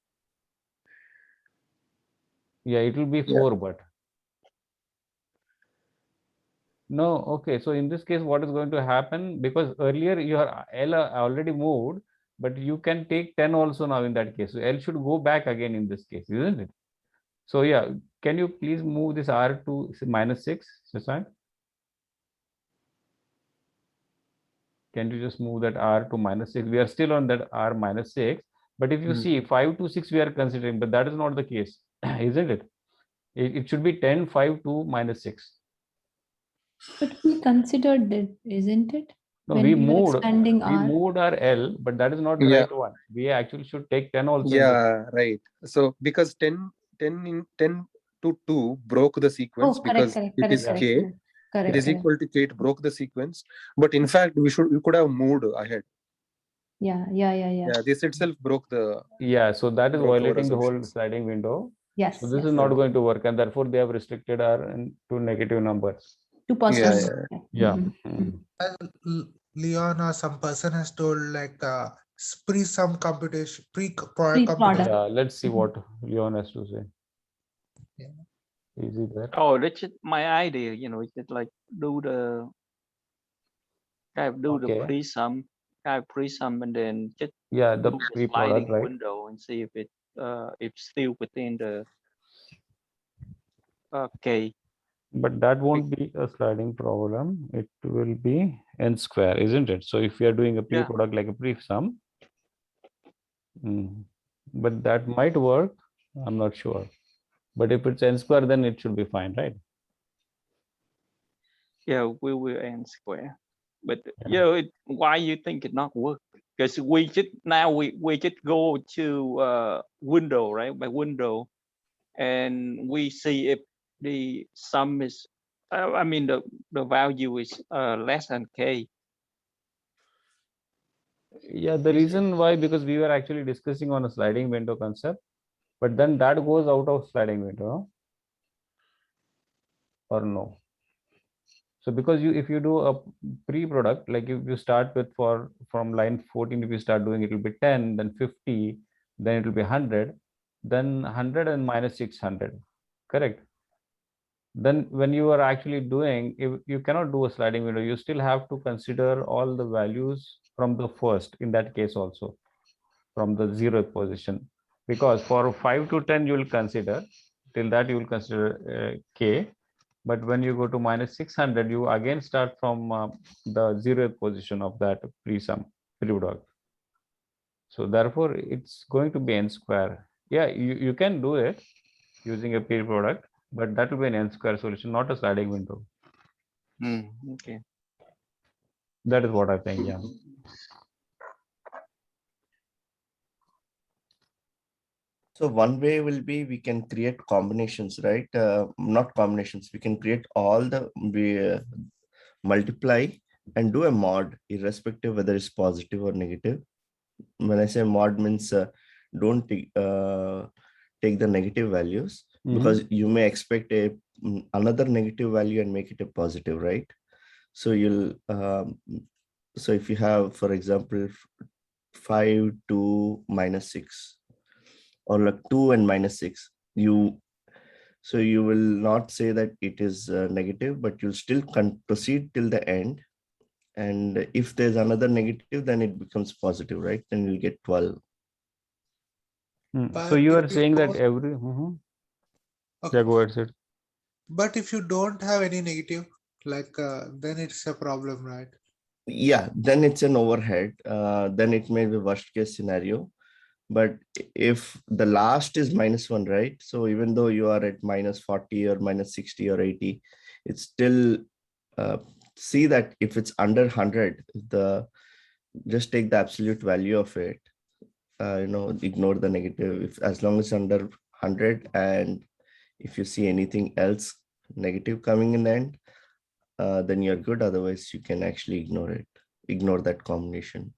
Speaker 3: Yeah, it will be 4, but no, okay. So in this case, what is going to happen? Because earlier your L already moved, but you can take 10 also now in that case. So L should go back again in this case, isn't it? So yeah, can you please move this R to -6, Shashank? Can you just move that R to -6? We are still on that R -6. But if you see 5 to 6, we are considering, but that is not the case, isn't it? It should be 10, 5 to -6.
Speaker 2: But we considered it, isn't it?
Speaker 3: No,
Speaker 2: When
Speaker 3: we
Speaker 2: we were
Speaker 3: moved.
Speaker 2: expanding
Speaker 3: We
Speaker 2: R.
Speaker 3: moved our L, but that is not the right one. We actually should take 10 also. in this.
Speaker 8: Yeah, right. So because 10 to 2 broke the sequence
Speaker 2: Oh, correct,
Speaker 8: because
Speaker 2: correct,
Speaker 8: it
Speaker 2: correct,
Speaker 8: is
Speaker 2: correct.
Speaker 8: k.
Speaker 2: Correct,
Speaker 8: It is
Speaker 2: correct.
Speaker 8: equal to k. It broke the sequence. But in fact, we could have moved ahead.
Speaker 2: Yeah.
Speaker 8: Yeah, this itself broke the.
Speaker 3: Yeah, so that is
Speaker 8: broke our
Speaker 3: violating the whole
Speaker 8: assumptions.
Speaker 3: sliding window.
Speaker 2: Yes.
Speaker 3: So this
Speaker 2: yes.
Speaker 3: is not going to work, and therefore they have restricted our to negative numbers.
Speaker 2: To positive.
Speaker 3: Yeah.
Speaker 2: Mhm.
Speaker 9: Leon or some person has told like pre-sum computation,
Speaker 2: Pre-product.
Speaker 9: computation.
Speaker 3: Yeah, let's see what Leon has to say.
Speaker 9: Yeah.
Speaker 3: Is it there?
Speaker 10: Oh, that's just my idea, just like do the
Speaker 3: Okay.
Speaker 10: pre-sum, pre-sum, and then just
Speaker 3: Yeah, the
Speaker 10: do the
Speaker 3: pre-product,
Speaker 10: sliding
Speaker 3: right?
Speaker 10: window and see if it's still within the k.
Speaker 3: But that won't be a sliding problem. It will be n square, isn't it? So if we are doing a pre-product like a pre-sum, but that might work. I'm not sure. But if it's n square, then it should be fine, right?
Speaker 10: Yeah, we will n square. But why you think it not work? Because we just go to window, right? By window, and we see if the sum is, the value is less than k.
Speaker 3: Yeah, the reason why, because we were actually discussing on a sliding window concept, but then that goes out of sliding window, or no? So because if you do a pre-product, like if you start with from line 14, if you start doing, it will be 10, then 50, then it will be 100, then 100 and -600, correct? Then when you are actually doing, if you cannot do a sliding window, you still have to consider all the values from the first, in that case also, from the 0th position, because for 5 to 10 you will consider, till that you will consider k. But when you go to -600, you again start from the 0th position of that pre-product. So therefore, it's going to be n square. Yeah, you can do it using a pre-product, but that will be an n square solution, not a sliding window.
Speaker 10: Okay.
Speaker 3: That is what I think, yeah.
Speaker 12: So one way will be we can create combinations, right? Not combinations. We can create all the multiply and do a mod, irrespective whether it's positive or negative. When I say mod means don't take the negative values, because you may expect another negative value and make it a positive, right? So you'll so if you have, for example, 5 to -6. Or like 2 and -6, so you will not say that it is negative, but you'll still proceed till the end. And if there's another negative, then it becomes positive, right? Then you'll get 12.
Speaker 3: So you are saying that every
Speaker 9: Okay.
Speaker 3: Yeah, go ahead, Sid.
Speaker 9: But if you don't have any negative, like then it's a problem, right?
Speaker 12: Yeah, then it's an overhead. Then it may be worst case scenario. But if the last is -1, right? So even though you are at -40 or -60 or 80, it's still see that if it's under 100, just take the absolute value of it. Ignore the negative. If as long as under 100, and if you see anything else negative coming in the end, then you're good. Otherwise, you can actually ignore it. Ignore that combination.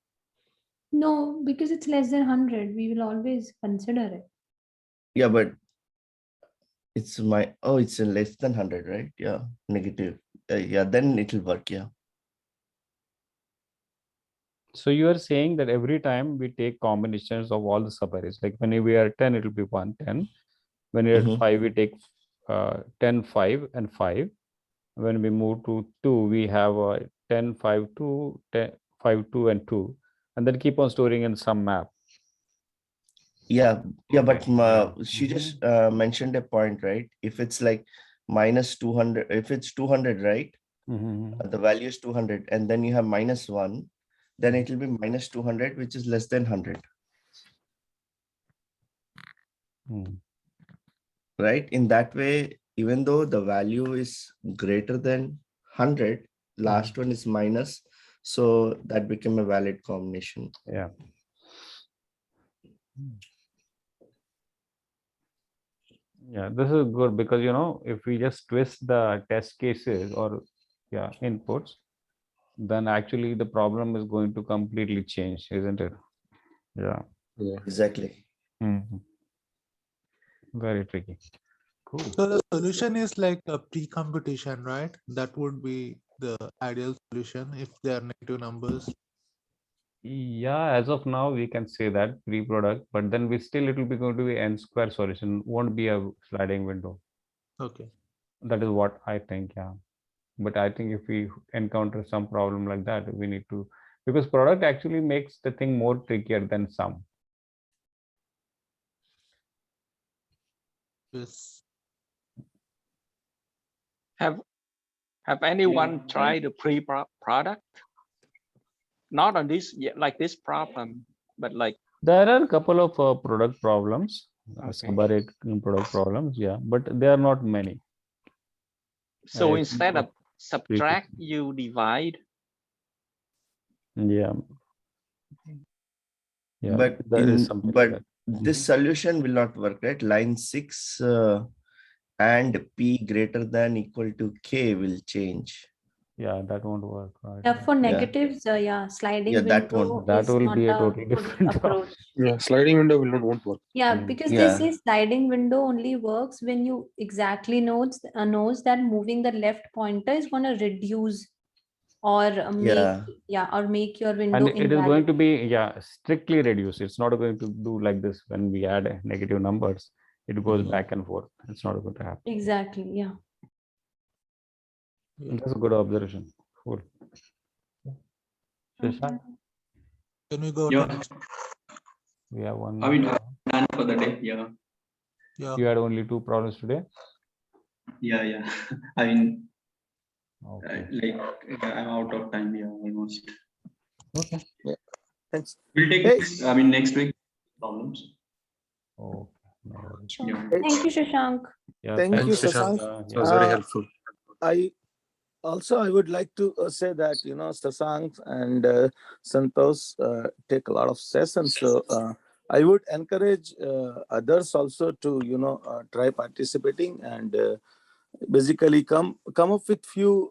Speaker 2: No, because it's less than 100, we will always consider it.
Speaker 12: Yeah, but it's it's in less than 100, right? Yeah, negative. Yeah, then it'll work. Yeah.
Speaker 3: So you are saying that every time we take combinations of all the subarrays, like when we are 10, it will be 1, 10. When we are
Speaker 12: Mhm.
Speaker 3: 5, we take 10, 5, and 5. When we move to 2, we have 10, 5, 2, 10, 5, 2, and 2. And then keep on storing in some map.
Speaker 12: Yeah, but she
Speaker 3: Mhm.
Speaker 12: just mentioned a point, right? If it's like minus 200, if it's 200, right?
Speaker 3: Mhm.
Speaker 12: The value is 200, and then you have minus 1, then it will be minus 200, which is less than 100,
Speaker 3: Mm.
Speaker 12: right? In that way, even though the value is greater than 100, last one is minus, so that became a valid combination.
Speaker 3: Yeah. Yeah, this is good because, if we just twist the test cases or inputs, then actually the problem is going to completely change, isn't it? Yeah.
Speaker 12: Exactly.
Speaker 3: Mhm. Very tricky. Cool.
Speaker 9: So the solution is like a pre-computation, right? That would be the ideal solution if they are negative numbers.
Speaker 3: Yeah, as of now, we can say that pre-product, but then it will be going to be n square solution, won't be a sliding window.
Speaker 9: Okay.
Speaker 3: That is what I think, yeah. But I think if we encounter some problem like that, we need to, because product actually makes the thing more trickier than sum.
Speaker 9: Yes.
Speaker 10: Have anyone tried the pre-product? Not on this like this problem, but like
Speaker 3: There are a couple of product problems,
Speaker 10: Okay.
Speaker 3: subarray product problems, yeah, but there are not many.
Speaker 10: so
Speaker 3: It's
Speaker 10: instead
Speaker 3: more
Speaker 10: of subtract, you divide.
Speaker 3: Yeah. Yeah,
Speaker 12: But
Speaker 3: there is something like that.
Speaker 12: this solution will not work, right? Line 6 and P greater than equal to K will change.
Speaker 3: Yeah, that won't work. Right?
Speaker 2: Yeah, for negatives, sliding
Speaker 12: Yeah, that
Speaker 2: window
Speaker 12: won't.
Speaker 3: That
Speaker 2: is
Speaker 3: will
Speaker 2: not
Speaker 3: be a
Speaker 2: a
Speaker 3: totally
Speaker 2: good
Speaker 3: different
Speaker 2: approach.
Speaker 8: Yeah, sliding window won't work.
Speaker 2: Yeah,
Speaker 3: Mm.
Speaker 2: because
Speaker 12: Yeah.
Speaker 2: they say sliding window only works when you exactly knows that moving the left pointer is going to reduce or make your window
Speaker 3: And it is
Speaker 2: invalid.
Speaker 3: going to be, strictly reduced. It's not going to do like this when we add negative numbers. It goes back and forth. It's not going to happen.
Speaker 2: Exactly, yeah.
Speaker 3: That's a good observation. Cool. Shashank,
Speaker 9: Can we go
Speaker 1: Yeah.
Speaker 9: next?
Speaker 3: we have one
Speaker 1: I mean,
Speaker 3: more.
Speaker 1: done for the day. Yeah.
Speaker 9: Yeah.
Speaker 3: You had only 2 problems today?
Speaker 1: Yeah. I mean,
Speaker 3: Okay.
Speaker 1: I'm out of time. Yeah, almost.
Speaker 3: Okay.
Speaker 6: Yeah. Thanks.
Speaker 1: We'll take
Speaker 6: Hey.
Speaker 1: this, I mean, next week problems.
Speaker 3: Okay. No worries.
Speaker 2: Sure.
Speaker 1: Yeah.
Speaker 2: Thank you, Shashank.
Speaker 3: Yeah,
Speaker 6: Thank you,
Speaker 8: Thanks, Shashank.
Speaker 6: Sasank.
Speaker 8: It was very helpful.
Speaker 6: I would like to say that, Sasank and Santosh take a lot of sessions. So I would encourage others also to, try participating and basically come up with few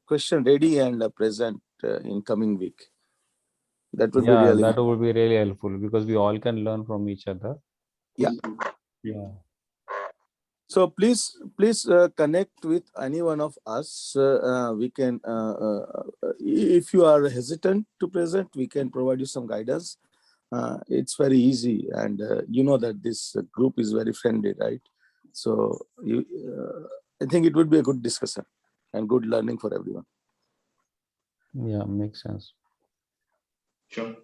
Speaker 6: question ready and present in coming week. That would be
Speaker 3: yeah,
Speaker 6: really
Speaker 3: that would be really helpful because we all can learn from each other.
Speaker 6: Yeah.
Speaker 3: Yeah.
Speaker 6: So please connect with any one of us. We can, if you are hesitant to present, we can provide you some guidance. It's very easy, and you know that this group is very friendly, right? So I think it would be a good discussion and good learning for everyone.
Speaker 3: Yeah, makes sense.
Speaker 1: Sure.